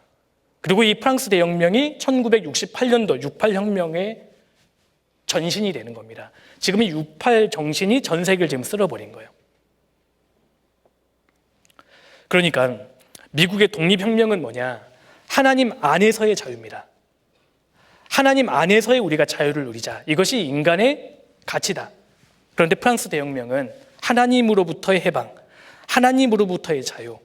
그리고 이 프랑스 대혁명이 1968년도 68혁명의 전신이 되는 겁니다. 지금 이 68 정신이 전 세계를 지금 쓸어버린 거예요. 그러니까 미국의 독립혁명은 뭐냐? 하나님 안에서의 자유입니다. 하나님 안에서의 우리가 자유를 누리자. 이것이 인간의 가치다. 그런데 프랑스 대혁명은 하나님으로부터의 해방, 하나님으로부터의 자유.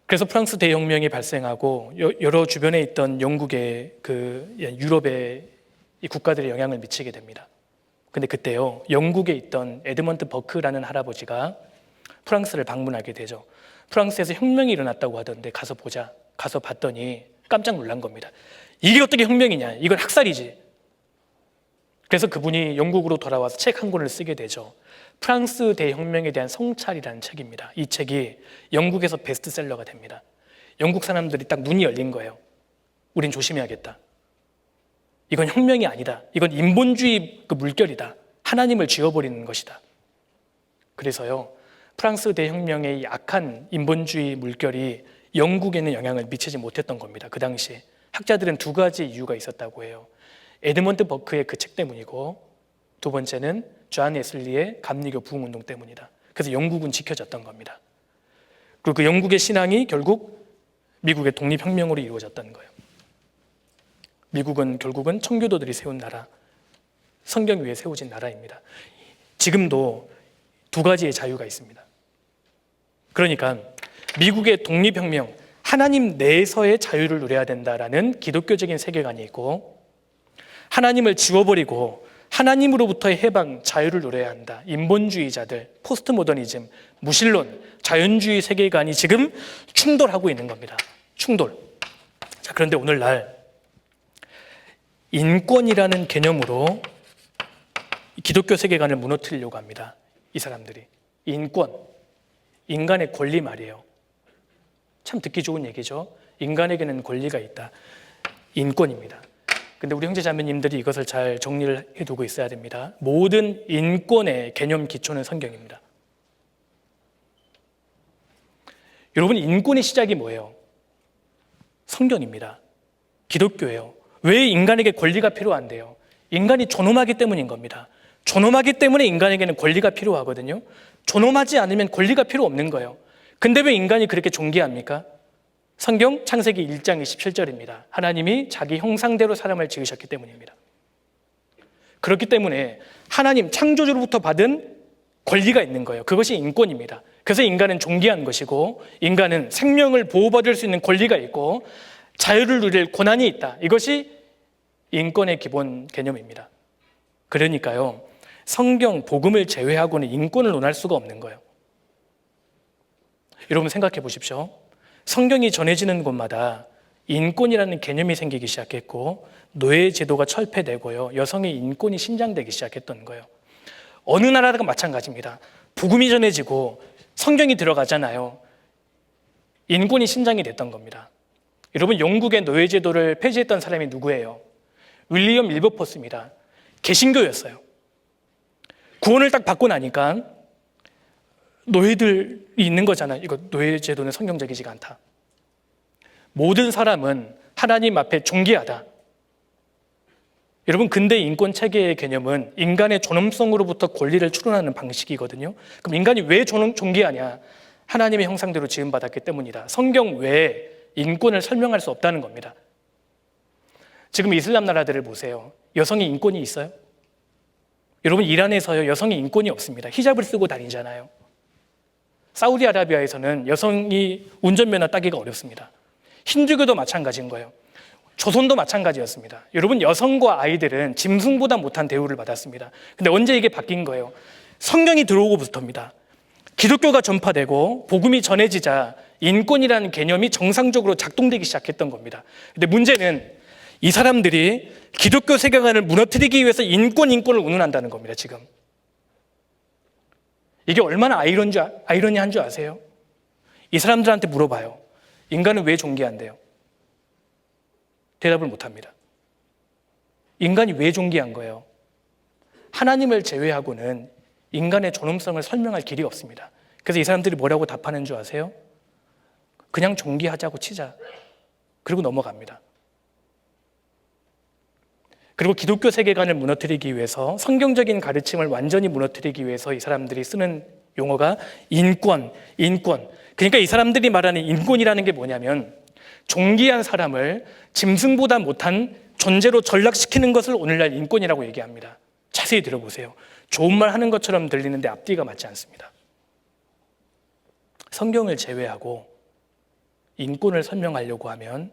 그래서 프랑스 대혁명이 발생하고 여러 주변에 있던 영국의 유럽의 이 국가들의 영향을 미치게 됩니다. 근데 그때요, 영국에 있던 에드먼드 버크라는 할아버지가 프랑스를 방문하게 되죠. 프랑스에서 혁명이 일어났다고 하던데 가서 보자. 가서 봤더니 깜짝 놀란 겁니다. 이게 어떻게 혁명이냐? 이건 학살이지. 그래서 그분이 영국으로 돌아와서 책 한 권을 쓰게 되죠. 프랑스 대혁명에 대한 성찰이라는 책입니다. 이 책이 영국에서 베스트셀러가 됩니다. 영국 사람들이 딱 눈이 열린 거예요. 우린 조심해야겠다. 이건 혁명이 아니다. 이건 인본주의 그 물결이다. 하나님을 지워버리는 것이다. 그래서요, 프랑스 대혁명의 악한 인본주의 물결이 영국에는 영향을 미치지 못했던 겁니다. 그 당시에 학자들은 두 가지 이유가 있었다고 해요. 에드먼드 버크의 그 책 때문이고, 두 번째는 존 웨슬리의 감리교 부흥운동 때문이다. 그래서 영국은 지켜졌던 겁니다. 그리고 그 영국의 신앙이 결국 미국의 독립혁명으로 이루어졌던 거예요. 미국은 결국은 청교도들이 세운 나라, 성경 위에 세워진 나라입니다. 지금도 두 가지의 자유가 있습니다. 그러니까 미국의 독립혁명, 하나님 내에서의 자유를 누려야 된다라는 기독교적인 세계관이 있고, 하나님을 지워버리고 하나님으로부터의 해방, 자유를 누려야 한다. 인본주의자들, 포스트 모더니즘, 무신론, 자연주의 세계관이 지금 충돌하고 있는 겁니다. 충돌. 자, 그런데 오늘날 인권이라는 개념으로 기독교 세계관을 무너뜨리려고 합니다. 이 사람들이. 인권, 인간의 권리 말이에요. 참 듣기 좋은 얘기죠. 인간에게는 권리가 있다. 인권입니다. 근데 우리 형제 자매님들이 이것을 잘 정리를 해두고 있어야 됩니다. 모든 인권의 개념 기초는 성경입니다. 여러분, 인권의 시작이 뭐예요? 성경입니다. 기독교예요. 왜 인간에게 권리가 필요한데요? 인간이 존엄하기 때문인 겁니다. 존엄하기 때문에 인간에게는 권리가 필요하거든요. 존엄하지 않으면 권리가 필요 없는 거예요. 근데 왜 인간이 그렇게 존귀합니까? 성경 창세기 1장 27절입니다. 하나님이 자기 형상대로 사람을 지으셨기 때문입니다. 그렇기 때문에 하나님 창조주로부터 받은 권리가 있는 거예요. 그것이 인권입니다. 그래서 인간은 존귀한 것이고, 인간은 생명을 보호받을 수 있는 권리가 있고 자유를 누릴 권한이 있다. 이것이 인권의 기본 개념입니다. 그러니까요, 성경, 복음을 제외하고는 인권을 논할 수가 없는 거예요. 여러분 생각해 보십시오. 성경이 전해지는 곳마다 인권이라는 개념이 생기기 시작했고, 노예 제도가 철폐되고요, 여성의 인권이 신장되기 시작했던 거예요. 어느 나라가 마찬가지입니다. 복음이 전해지고 성경이 들어가잖아요. 인권이 신장이 됐던 겁니다. 여러분, 영국의 노예 제도를 폐지했던 사람이 누구예요? 윌리엄 밀버포스입니다. 개신교였어요. 구원을 딱 받고 나니까 노예들이 있는 거잖아요. 이거 노예 제도는 성경적이지가 않다. 모든 사람은 하나님 앞에 존귀하다. 여러분, 근대 인권 체계의 개념은 인간의 존엄성으로부터 권리를 추론하는 방식이거든요. 그럼 인간이 왜 존귀하냐? 하나님의 형상대로 지음받았기 때문이다. 성경 외에 인권을 설명할 수 없다는 겁니다. 지금 이슬람 나라들을 보세요. 여성이 인권이 있어요? 여러분, 이란에서요, 여성이 인권이 없습니다. 히잡을 쓰고 다니잖아요. 사우디아라비아에서는 여성이 운전면허 따기가 어렵습니다. 힌두교도 마찬가지인 거예요. 조선도 마찬가지였습니다. 여러분, 여성과 아이들은 짐승보다 못한 대우를 받았습니다. 근데 언제 이게 바뀐 거예요? 성경이 들어오고부터입니다. 기독교가 전파되고 복음이 전해지자 인권이라는 개념이 정상적으로 작동되기 시작했던 겁니다. 근데 문제는 이 사람들이 기독교 세계관을 무너뜨리기 위해서 인권을 운운한다는 겁니다, 지금. 이게 얼마나 아이러니한 줄 아세요? 이 사람들한테 물어봐요. 인간은 왜 존귀한데요? 대답을 못합니다. 인간이 왜 존귀한 거예요? 하나님을 제외하고는 인간의 존엄성을 설명할 길이 없습니다. 그래서 이 사람들이 뭐라고 답하는 줄 아세요? 그냥 존귀하자고 치자. 그리고 넘어갑니다. 그리고 기독교 세계관을 무너뜨리기 위해서, 성경적인 가르침을 완전히 무너뜨리기 위해서 이 사람들이 쓰는 용어가 인권. 그러니까 이 사람들이 말하는 인권이라는 게 뭐냐면, 존귀한 사람을 짐승보다 못한 존재로 전락시키는 것을 오늘날 인권이라고 얘기합니다. 자세히 들어보세요. 좋은 말 하는 것처럼 들리는데 앞뒤가 맞지 않습니다. 성경을 제외하고 인권을 설명하려고 하면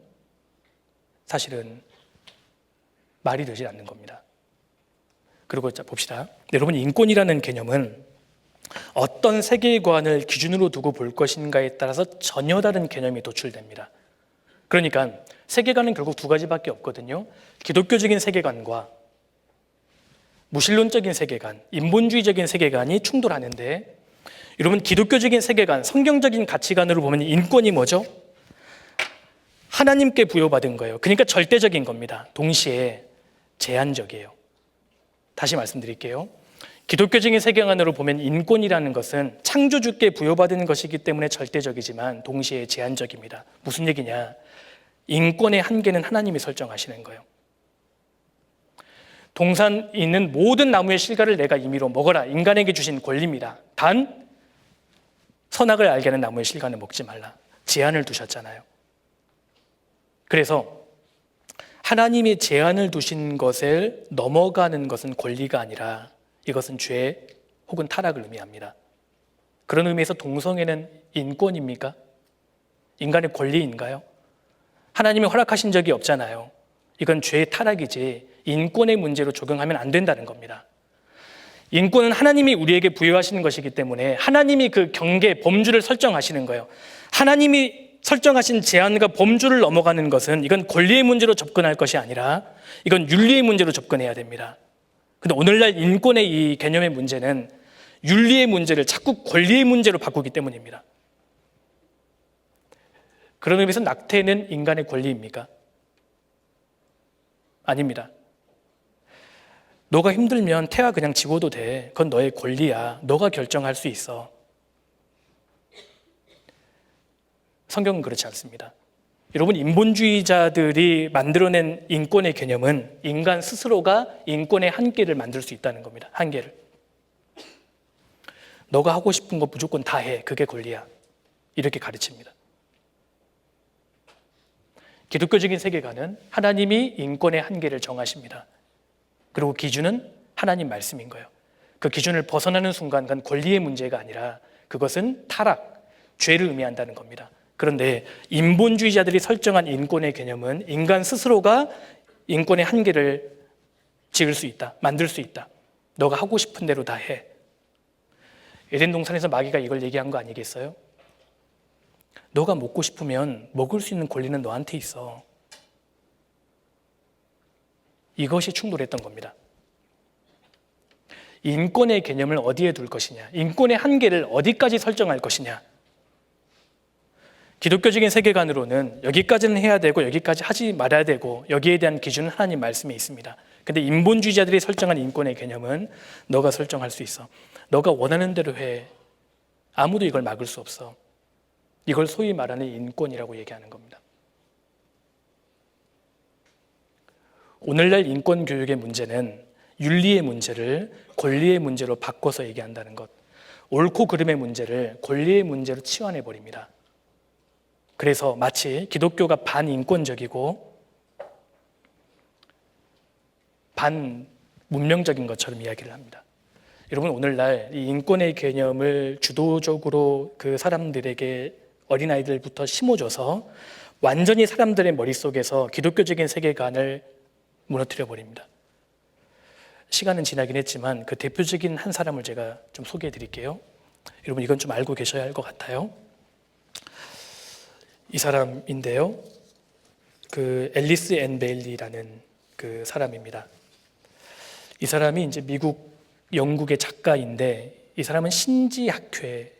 사실은 말이 되지 않는 겁니다. 그리고 자, 봅시다. 여러분, 인권이라는 개념은 어떤 세계관을 기준으로 두고 볼 것인가에 따라서 전혀 다른 개념이 도출됩니다. 그러니까 세계관은 결국 두 가지밖에 없거든요. 기독교적인 세계관과 무신론적인 세계관, 인본주의적인 세계관이 충돌하는데, 여러분, 기독교적인 세계관, 성경적인 가치관으로 보면 인권이 뭐죠? 하나님께 부여받은 거예요. 그러니까 절대적인 겁니다. 동시에 제한적이에요. 다시 말씀드릴게요. 기독교적인 세계관으로 보면 인권이라는 것은 창조주께 부여받은 것이기 때문에 절대적이지만 동시에 제한적입니다. 무슨 얘기냐? 인권의 한계는 하나님이 설정하시는 거예요. 동산에 있는 모든 나무의 실과를 내가 임의로 먹어라. 인간에게 주신 권리입니다. 단 선악을 알게 하는 나무의 실과는 먹지 말라. 제한을 두셨잖아요. 그래서 하나님이 제한을 두신 것을 넘어가는 것은 권리가 아니라 이것은 죄 혹은 타락을 의미합니다. 그런 의미에서 동성애는 인권입니까? 인간의 권리인가요? 하나님이 허락하신 적이 없잖아요. 이건 죄의 타락이지 인권의 문제로 적용하면 안 된다는 겁니다. 인권은 하나님이 우리에게 부여하시는 것이기 때문에 하나님이 그 경계, 범주를 설정하시는 거예요. 하나님이 설정하신 제한과 범주를 넘어가는 것은 이건 권리의 문제로 접근할 것이 아니라 이건 윤리의 문제로 접근해야 됩니다. 근데 오늘날 인권의 이 개념의 문제는 윤리의 문제를 자꾸 권리의 문제로 바꾸기 때문입니다. 그런 의미에서 낙태는 인간의 권리입니까? 아닙니다. 너가 힘들면 태아 그냥 집어도 돼. 그건 너의 권리야. 너가 결정할 수 있어. 성경은 그렇지 않습니다. 여러분, 인본주의자들이 만들어낸 인권의 개념은 인간 스스로가 인권의 한계를 만들 수 있다는 겁니다. 한계를. 너가 하고 싶은 거 무조건 다 해. 그게 권리야. 이렇게 가르칩니다. 기독교적인 세계관은 하나님이 인권의 한계를 정하십니다. 그리고 기준은 하나님 말씀인 거예요. 그 기준을 벗어나는 순간 그건 권리의 문제가 아니라 그것은 타락, 죄를 의미한다는 겁니다. 그런데 인본주의자들이 설정한 인권의 개념은 인간 스스로가 인권의 한계를 지을 수 있다, 만들 수 있다. 너가 하고 싶은 대로 다 해. 에덴 동산에서 마귀가 이걸 얘기한 거 아니겠어요? 너가 먹고 싶으면 먹을 수 있는 권리는 너한테 있어. 이것이 충돌했던 겁니다. 인권의 개념을 어디에 둘 것이냐, 인권의 한계를 어디까지 설정할 것이냐. 기독교적인 세계관으로는 여기까지는 해야 되고 여기까지 하지 말아야 되고 여기에 대한 기준은 하나님 말씀에 있습니다. 근데 인본주의자들이 설정한 인권의 개념은 너가 설정할 수 있어. 너가 원하는 대로 해. 아무도 이걸 막을 수 없어. 이걸 소위 말하는 인권이라고 얘기하는 겁니다. 오늘날 인권 교육의 문제는 윤리의 문제를 권리의 문제로 바꿔서 얘기한다는 것. 옳고 그름의 문제를 권리의 문제로 치환해 버립니다. 그래서 마치 기독교가 반인권적이고 반문명적인 것처럼 이야기를 합니다. 여러분, 오늘날 이 인권의 개념을 주도적으로 그 사람들에게 어린아이들부터 심어줘서 완전히 사람들의 머릿속에서 기독교적인 세계관을 무너뜨려 버립니다. 시간은 지나긴 했지만 그 대표적인 한 사람을 제가 좀 소개해 드릴게요. 여러분, 이건 좀 알고 계셔야 할 것 같아요. 이 사람인데요. 그 앨리스 앤 베일리라는 그 사람입니다. 이 사람이 이제 미국, 영국의 작가인데 이 사람은 신지학회라는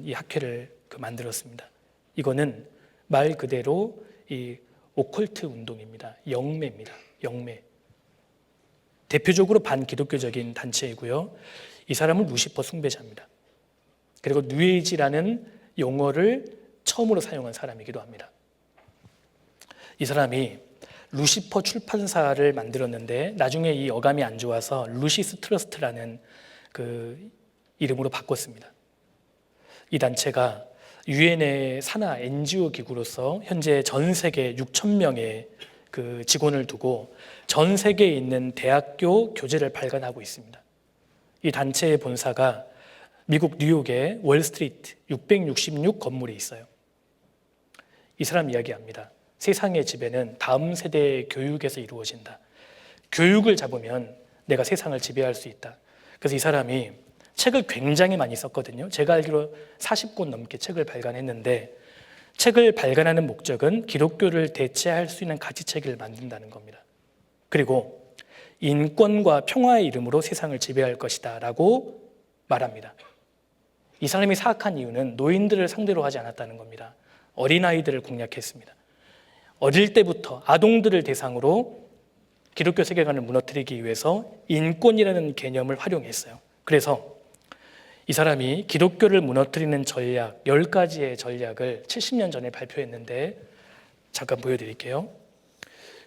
이 학회를 만들었습니다. 이거는 말 그대로 이 오컬트 운동입니다. 영매입니다. 영매. 대표적으로 반기독교적인 단체이고요. 이 사람은 루시퍼 숭배자입니다. 그리고 뉴에이지라는 용어를 처음으로 사용한 사람이기도 합니다. 이 사람이 루시퍼 출판사를 만들었는데 나중에 이 어감이 안 좋아서 루시스 트러스트라는 그 이름으로 바꿨습니다. 이 단체가 유엔의 산하 NGO 기구로서 현재 전 세계 6,000명의 그 직원을 두고 전 세계에 있는 대학교 교재를 발간하고 있습니다. 이 단체의 본사가 미국 뉴욕의 월스트리트 666 건물에 있어요. 이 사람 이야기합니다. 세상의 지배는 다음 세대의 교육에서 이루어진다. 교육을 잡으면 내가 세상을 지배할 수 있다. 그래서 이 사람이 책을 굉장히 많이 썼거든요. 제가 알기로 40권 넘게 책을 발간했는데 책을 발간하는 목적은 기독교를 대체할 수 있는 가치체계를 만든다는 겁니다. 그리고 인권과 평화의 이름으로 세상을 지배할 것이다 라고 말합니다. 이 사람이 사악한 이유는 노인들을 상대로 하지 않았다는 겁니다. 어린아이들을 공략했습니다. 어릴 때부터 아동들을 대상으로 기독교 세계관을 무너뜨리기 위해서 인권이라는 개념을 활용했어요. 그래서 이 사람이 기독교를 무너뜨리는 전략 10가지의 전략을 70년 전에 발표했는데 잠깐 보여드릴게요.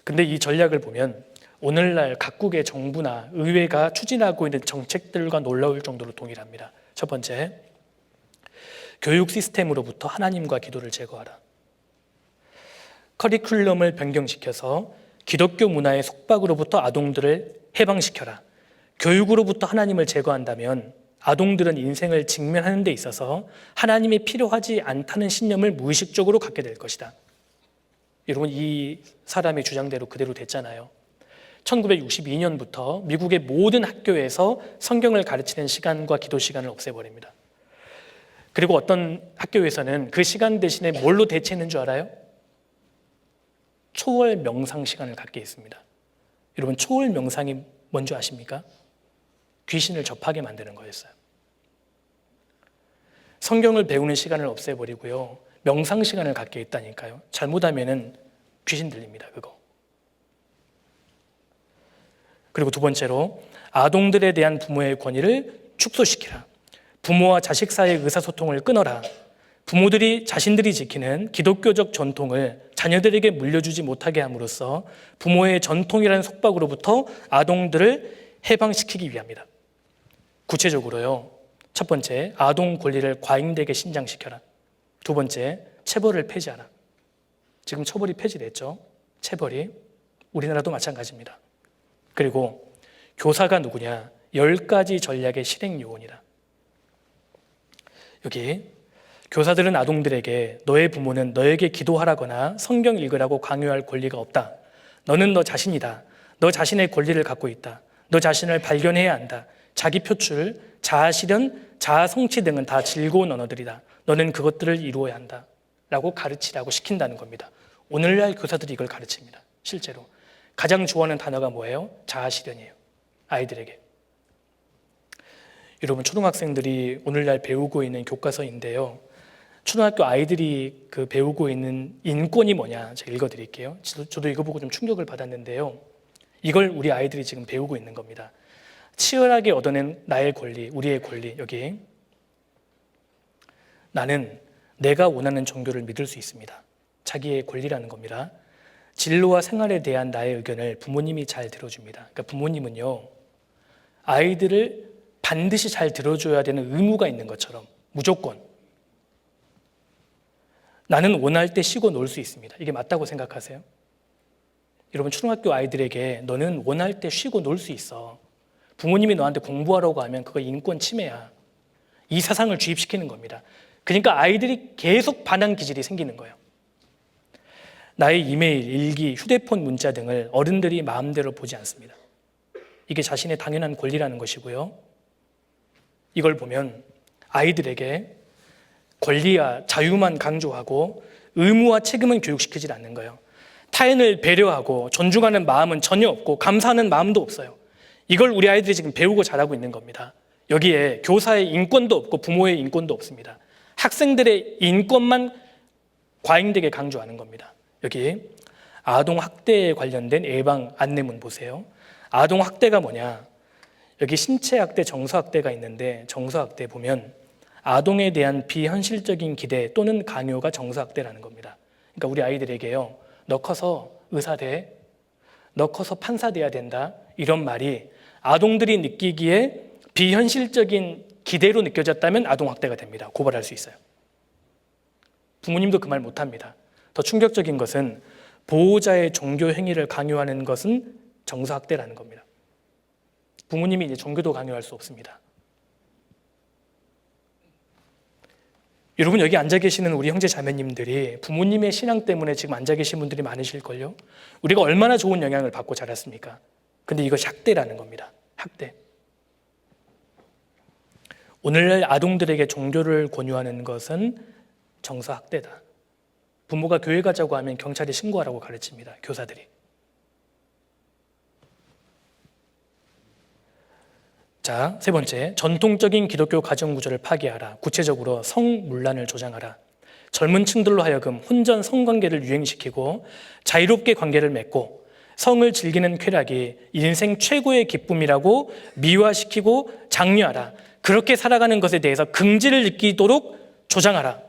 근데 이 전략을 보면 오늘날 각국의 정부나 의회가 추진하고 있는 정책들과 놀라울 정도로 동일합니다. 첫 번째, 교육 시스템으로부터 하나님과 기도를 제거하라. 커리큘럼을 변경시켜서 기독교 문화의 속박으로부터 아동들을 해방시켜라. 교육으로부터 하나님을 제거한다면 아동들은 인생을 직면하는 데 있어서 하나님이 필요하지 않다는 신념을 무의식적으로 갖게 될 것이다. 여러분, 이 사람의 주장대로 그대로 됐잖아요. 1962년부터 미국의 모든 학교에서 성경을 가르치는 시간과 기도 시간을 없애버립니다. 그리고 어떤 학교에서는 그 시간 대신에 뭘로 대체했는 줄 알아요? 초월 명상 시간을 갖게 했습니다. 여러분, 초월 명상이 뭔지 아십니까? 귀신을 접하게 만드는 거였어요. 성경을 배우는 시간을 없애버리고요, 명상 시간을 갖게 했다니까요. 잘못하면은 귀신 들립니다, 그거. 그리고 두 번째로, 아동들에 대한 부모의 권위를 축소시키라. 부모와 자식 사이의 의사소통을 끊어라. 부모들이 자신들이 지키는 기독교적 전통을 자녀들에게 물려주지 못하게 함으로써 부모의 전통이라는 속박으로부터 아동들을 해방시키기 위함이다. 구체적으로요, 첫 번째, 아동 권리를 과잉되게 신장시켜라. 두 번째, 체벌을 폐지하라. 지금 처벌이 폐지됐죠? 체벌이. 우리나라도 마찬가지입니다. 그리고 교사가 누구냐? 10가지 전략의 실행 요원이다. 여기 교사들은 아동들에게 너의 부모는 너에게 기도하라거나 성경 읽으라고 강요할 권리가 없다. 너는 너 자신이다. 너 자신의 권리를 갖고 있다. 너 자신을 발견해야 한다. 자기 표출, 자아 실현, 자아 성취 등은 다 즐거운 언어들이다. 너는 그것들을 이루어야 한다. 라고 가르치라고 시킨다는 겁니다. 오늘날 교사들이 이걸 가르칩니다. 실제로. 가장 좋아하는 단어가 뭐예요? 자아 실현이에요. 아이들에게. 여러분, 초등학생들이 오늘날 배우고 있는 교과서인데요. 초등학교 아이들이 배우고 있는 인권이 뭐냐, 제가 읽어드릴게요. 저도 이거 보고 좀 충격을 받았는데요. 이걸 우리 아이들이 지금 배우고 있는 겁니다. 치열하게 얻어낸 나의 권리, 우리의 권리. 여기 나는 내가 원하는 종교를 믿을 수 있습니다. 자기의 권리라는 겁니다. 진로와 생활에 대한 나의 의견을 부모님이 잘 들어줍니다. 그러니까 부모님은요, 아이들을 반드시 잘 들어줘야 되는 의무가 있는 것처럼 무조건 나는 원할 때 쉬고 놀 수 있습니다. 이게 맞다고 생각하세요? 여러분, 초등학교 아이들에게 너는 원할 때 쉬고 놀 수 있어. 부모님이 너한테 공부하라고 하면 그거 인권 침해야. 이 사상을 주입시키는 겁니다. 그러니까 아이들이 계속 반항 기질이 생기는 거예요. 나의 이메일, 일기, 휴대폰 문자 등을 어른들이 마음대로 보지 않습니다. 이게 자신의 당연한 권리라는 것이고요. 이걸 보면 아이들에게 권리와 자유만 강조하고 의무와 책임은 교육시키지 않는 거예요. 타인을 배려하고 존중하는 마음은 전혀 없고 감사하는 마음도 없어요. 이걸 우리 아이들이 지금 배우고 자라고 있는 겁니다. 여기에 교사의 인권도 없고 부모의 인권도 없습니다. 학생들의 인권만 과잉되게 강조하는 겁니다. 여기 아동 학대에 관련된 예방 안내문 보세요. 아동 학대가 뭐냐? 여기 신체 학대, 정서 학대가 있는데 정서 학대 보면 아동에 대한 비현실적인 기대 또는 강요가 정서 학대라는 겁니다. 그러니까 우리 아이들에게요, 너 커서 의사 돼, 너 커서 판사 돼야 된다, 이런 말이 아동들이 느끼기에 비현실적인 기대로 느껴졌다면 아동 학대가 됩니다. 고발할 수 있어요. 부모님도 그 말 못합니다. 더 충격적인 것은 보호자의 종교 행위를 강요하는 것은 정서 학대라는 겁니다. 부모님이 이제 종교도 강요할 수 없습니다. 여러분, 여기 앉아 계시는 우리 형제 자매님들이 부모님의 신앙 때문에 지금 앉아 계신 분들이 많으실걸요? 우리가 얼마나 좋은 영향을 받고 자랐습니까? 근데 이것이 학대라는 겁니다. 학대. 오늘날 아동들에게 종교를 권유하는 것은 정서 학대다. 부모가 교회 가자고 하면 경찰에 신고하라고 가르칩니다. 교사들이. 자, 세 번째, 전통적인 기독교 가정 구조를 파괴하라. 구체적으로 성문란을 조장하라. 젊은 층들로 하여금 혼전 성관계를 유행시키고 자유롭게 관계를 맺고 성을 즐기는 쾌락이 인생 최고의 기쁨이라고 미화시키고 장려하라. 그렇게 살아가는 것에 대해서 긍지를 느끼도록 조장하라.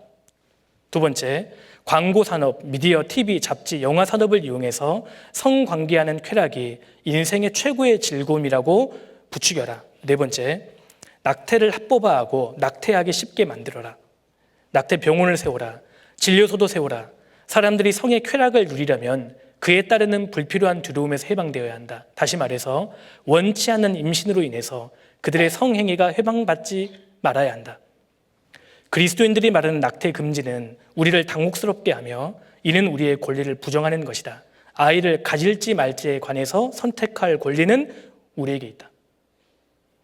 두 번째, 광고 산업, 미디어, TV, 잡지, 영화 산업을 이용해서 성관계하는 쾌락이 인생의 최고의 즐거움이라고 부추겨라. 네 번째, 낙태를 합법화하고 낙태하기 쉽게 만들어라. 낙태 병원을 세워라. 진료소도 세워라. 사람들이 성의 쾌락을 누리려면 그에 따르는 불필요한 두려움에서 해방되어야 한다. 다시 말해서 원치 않는 임신으로 인해서 그들의 성행위가 회방받지 말아야 한다. 그리스도인들이 말하는 낙태 금지는 우리를 당혹스럽게 하며 이는 우리의 권리를 부정하는 것이다. 아이를 가질지 말지에 관해서 선택할 권리는 우리에게 있다.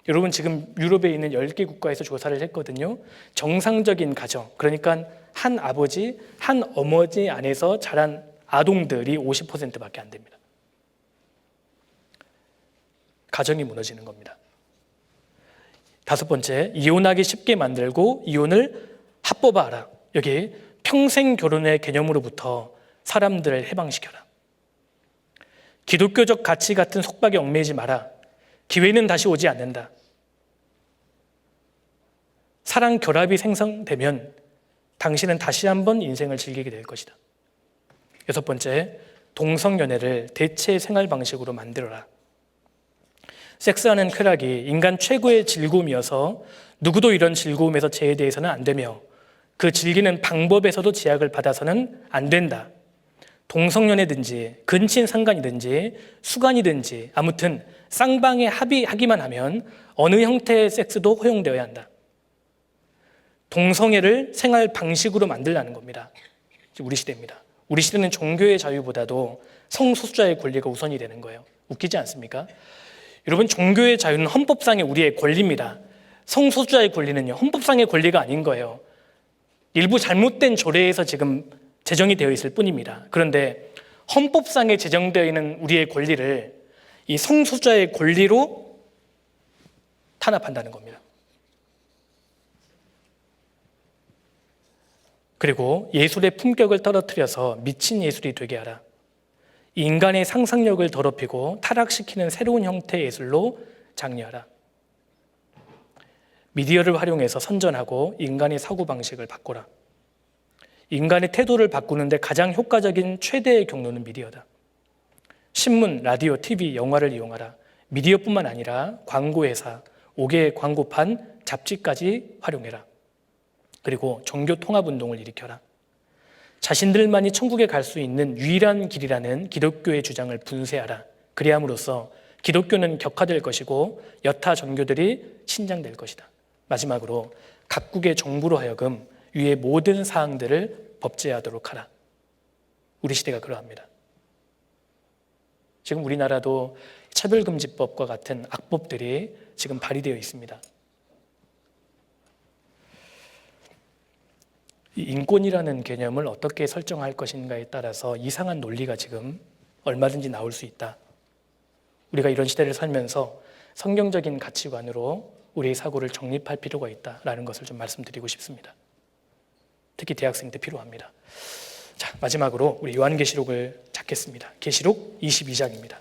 여러분, 지금 유럽에 있는 10개 국가에서 조사를 했거든요. 정상적인 가정, 그러니까 한 아버지, 한 어머니 안에서 자란 아동들이 50%밖에 안 됩니다. 가정이 무너지는 겁니다. 5번째, 이혼하기 쉽게 만들고 이혼을 합법화하라. 여기 평생 결혼의 개념으로부터 사람들을 해방시켜라. 기독교적 가치 같은 속박에 얽매이지 마라. 기회는 다시 오지 않는다. 사랑 결합이 생성되면 당신은 다시 한번 인생을 즐기게 될 것이다. 6번째, 동성연애를 대체 생활 방식으로 만들어라. 섹스하는 쾌락이 인간 최고의 즐거움이어서 누구도 이런 즐거움에서 제외되어서는 안 되며 그 즐기는 방법에서도 제약을 받아서는 안 된다. 동성연애든지 근친 상간이든지 수간이든지 아무튼 쌍방에 합의하기만 하면 어느 형태의 섹스도 허용되어야 한다. 동성애를 생활 방식으로 만들라는 겁니다. 우리 시대입니다. 우리 시대는 종교의 자유보다도 성소수자의 권리가 우선이 되는 거예요. 웃기지 않습니까? 여러분, 종교의 자유는 헌법상의 우리의 권리입니다. 성소수자의 권리는요, 헌법상의 권리가 아닌 거예요. 일부 잘못된 조례에서 지금 제정이 되어 있을 뿐입니다. 그런데 헌법상에 제정되어 있는 우리의 권리를 이 성소수자의 권리로 탄압한다는 겁니다. 그리고 예술의 품격을 떨어뜨려서 미친 예술이 되게 하라. 인간의 상상력을 더럽히고 타락시키는 새로운 형태의 예술로 장려하라. 미디어를 활용해서 선전하고 인간의 사고방식을 바꿔라. 인간의 태도를 바꾸는데 가장 효과적인 최대의 경로는 미디어다. 신문, 라디오, TV, 영화를 이용하라. 미디어뿐만 아니라 광고회사, 5개 광고판, 잡지까지 활용해라. 그리고 종교 통합운동을 일으켜라. 자신들만이 천국에 갈 수 있는 유일한 길이라는 기독교의 주장을 분쇄하라. 그리함으로써 기독교는 격화될 것이고 여타 종교들이 신장될 것이다. 마지막으로 각국의 정부로 하여금 위의 모든 사항들을 법제하도록 하라. 우리 시대가 그러합니다. 지금 우리나라도 차별금지법과 같은 악법들이 지금 발의되어 있습니다. 이 인권이라는 개념을 어떻게 설정할 것인가에 따라서 이상한 논리가 지금 얼마든지 나올 수 있다. 우리가 이런 시대를 살면서 성경적인 가치관으로 우리의 사고를 정립할 필요가 있다라는 것을 좀 말씀드리고 싶습니다. 특히 대학생 때 필요합니다. 자, 마지막으로 우리 요한계시록을 찾겠습니다. 계시록 22장입니다.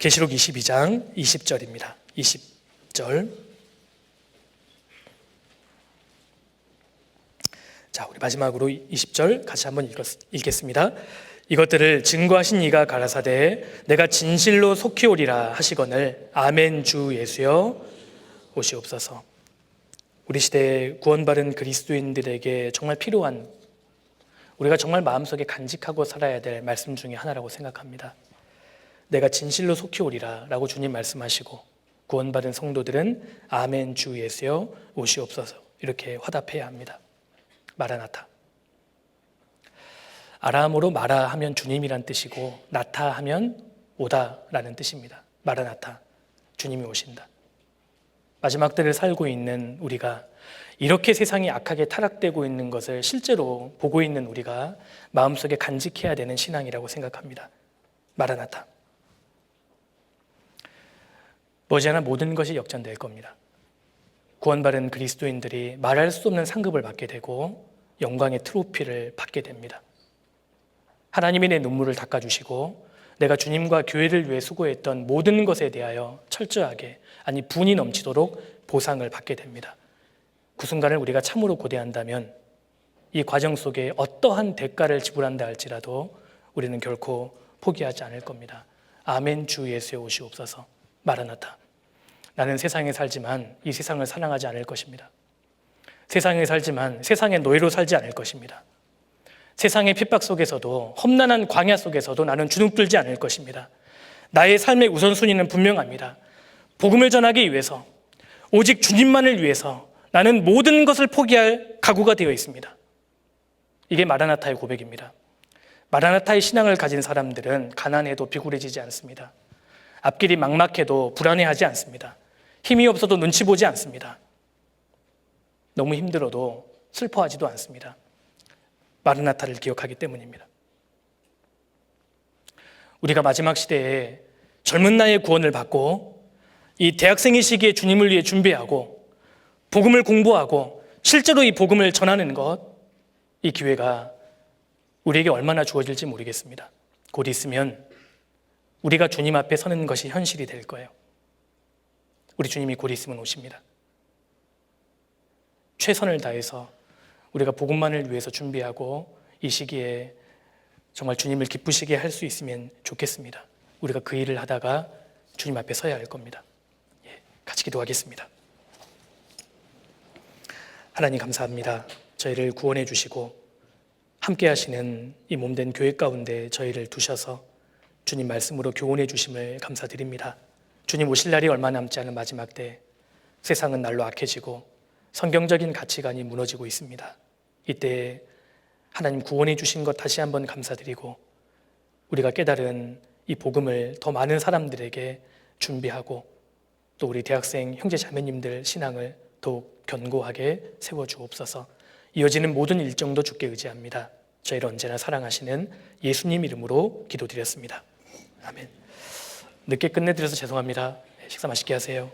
계시록 22장 20절입니다. 20절. 자, 우리 마지막으로 20절 같이 한번 읽겠습니다. 이것들을 증거하신 이가 가라사대 내가 진실로 속히 오리라 하시거늘 아멘 주 예수여 오시옵소서. 우리 시대에 구원받은 그리스도인들에게 정말 필요한, 우리가 정말 마음속에 간직하고 살아야 될 말씀 중에 하나라고 생각합니다. 내가 진실로 속히 오리라 라고 주님 말씀하시고 구원받은 성도들은 아멘 주 예수여 오시옵소서 이렇게 화답해야 합니다. 마라나타. 아람어로 마라 하면 주님이란 뜻이고 나타 하면 오다라는 뜻입니다. 마라나타, 주님이 오신다. 마지막 때를 살고 있는 우리가 이렇게 세상이 악하게 타락되고 있는 것을 실제로 보고 있는 우리가 마음속에 간직해야 되는 신앙이라고 생각합니다. 마라나타. 머지않아 모든 것이 역전될 겁니다. 구원받은 그리스도인들이 말할 수 없는 상급을 받게 되고 영광의 트로피를 받게 됩니다. 하나님이 내 눈물을 닦아주시고 내가 주님과 교회를 위해 수고했던 모든 것에 대하여 철저하게, 아니 분이 넘치도록 보상을 받게 됩니다. 그 순간을 우리가 참으로 고대한다면 이 과정 속에 어떠한 대가를 지불한다 할지라도 우리는 결코 포기하지 않을 겁니다. 아멘 주 예수여 오시옵소서. 마라나타. 나는 세상에 살지만 이 세상을 사랑하지 않을 것입니다. 세상에 살지만 세상의 노예로 살지 않을 것입니다. 세상의 핍박 속에서도, 험난한 광야 속에서도 나는 주눅들지 않을 것입니다. 나의 삶의 우선순위는 분명합니다. 복음을 전하기 위해서, 오직 주님만을 위해서 나는 모든 것을 포기할 각오가 되어 있습니다. 이게 마라나타의 고백입니다. 마라나타의 신앙을 가진 사람들은 가난해도 비굴해지지 않습니다. 앞길이 막막해도 불안해하지 않습니다. 힘이 없어도 눈치 보지 않습니다. 너무 힘들어도 슬퍼하지도 않습니다. 마라나타를 기억하기 때문입니다. 우리가 마지막 시대에 젊은 나이에 구원을 받고 이 대학생의 시기에 주님을 위해 준비하고 복음을 공부하고 실제로 이 복음을 전하는 것, 이 기회가 우리에게 얼마나 주어질지 모르겠습니다. 곧 있으면 우리가 주님 앞에 서는 것이 현실이 될 거예요. 우리 주님이 곧 있으면 오십니다. 최선을 다해서 우리가 복음만을 위해서 준비하고 이 시기에 정말 주님을 기쁘시게 할 수 있으면 좋겠습니다. 우리가 그 일을 하다가 주님 앞에 서야 할 겁니다. 같이 기도하겠습니다. 하나님 감사합니다. 저희를 구원해 주시고 함께 하시는 이 몸된 교회 가운데 저희를 두셔서 주님 말씀으로 교훈해 주심을 감사드립니다. 주님 오실 날이 얼마 남지 않은 마지막 때 세상은 날로 악해지고 성경적인 가치관이 무너지고 있습니다. 이때 하나님 구원해 주신 것 다시 한번 감사드리고 우리가 깨달은 이 복음을 더 많은 사람들에게 준비하고 또 우리 대학생 형제 자매님들 신앙을 더욱 견고하게 세워주옵소서. 이어지는 모든 일정도 주께 의지합니다. 저희를 언제나 사랑하시는 예수님 이름으로 기도드렸습니다. 아멘. 늦게 끝내드려서 죄송합니다. 식사 맛있게 하세요.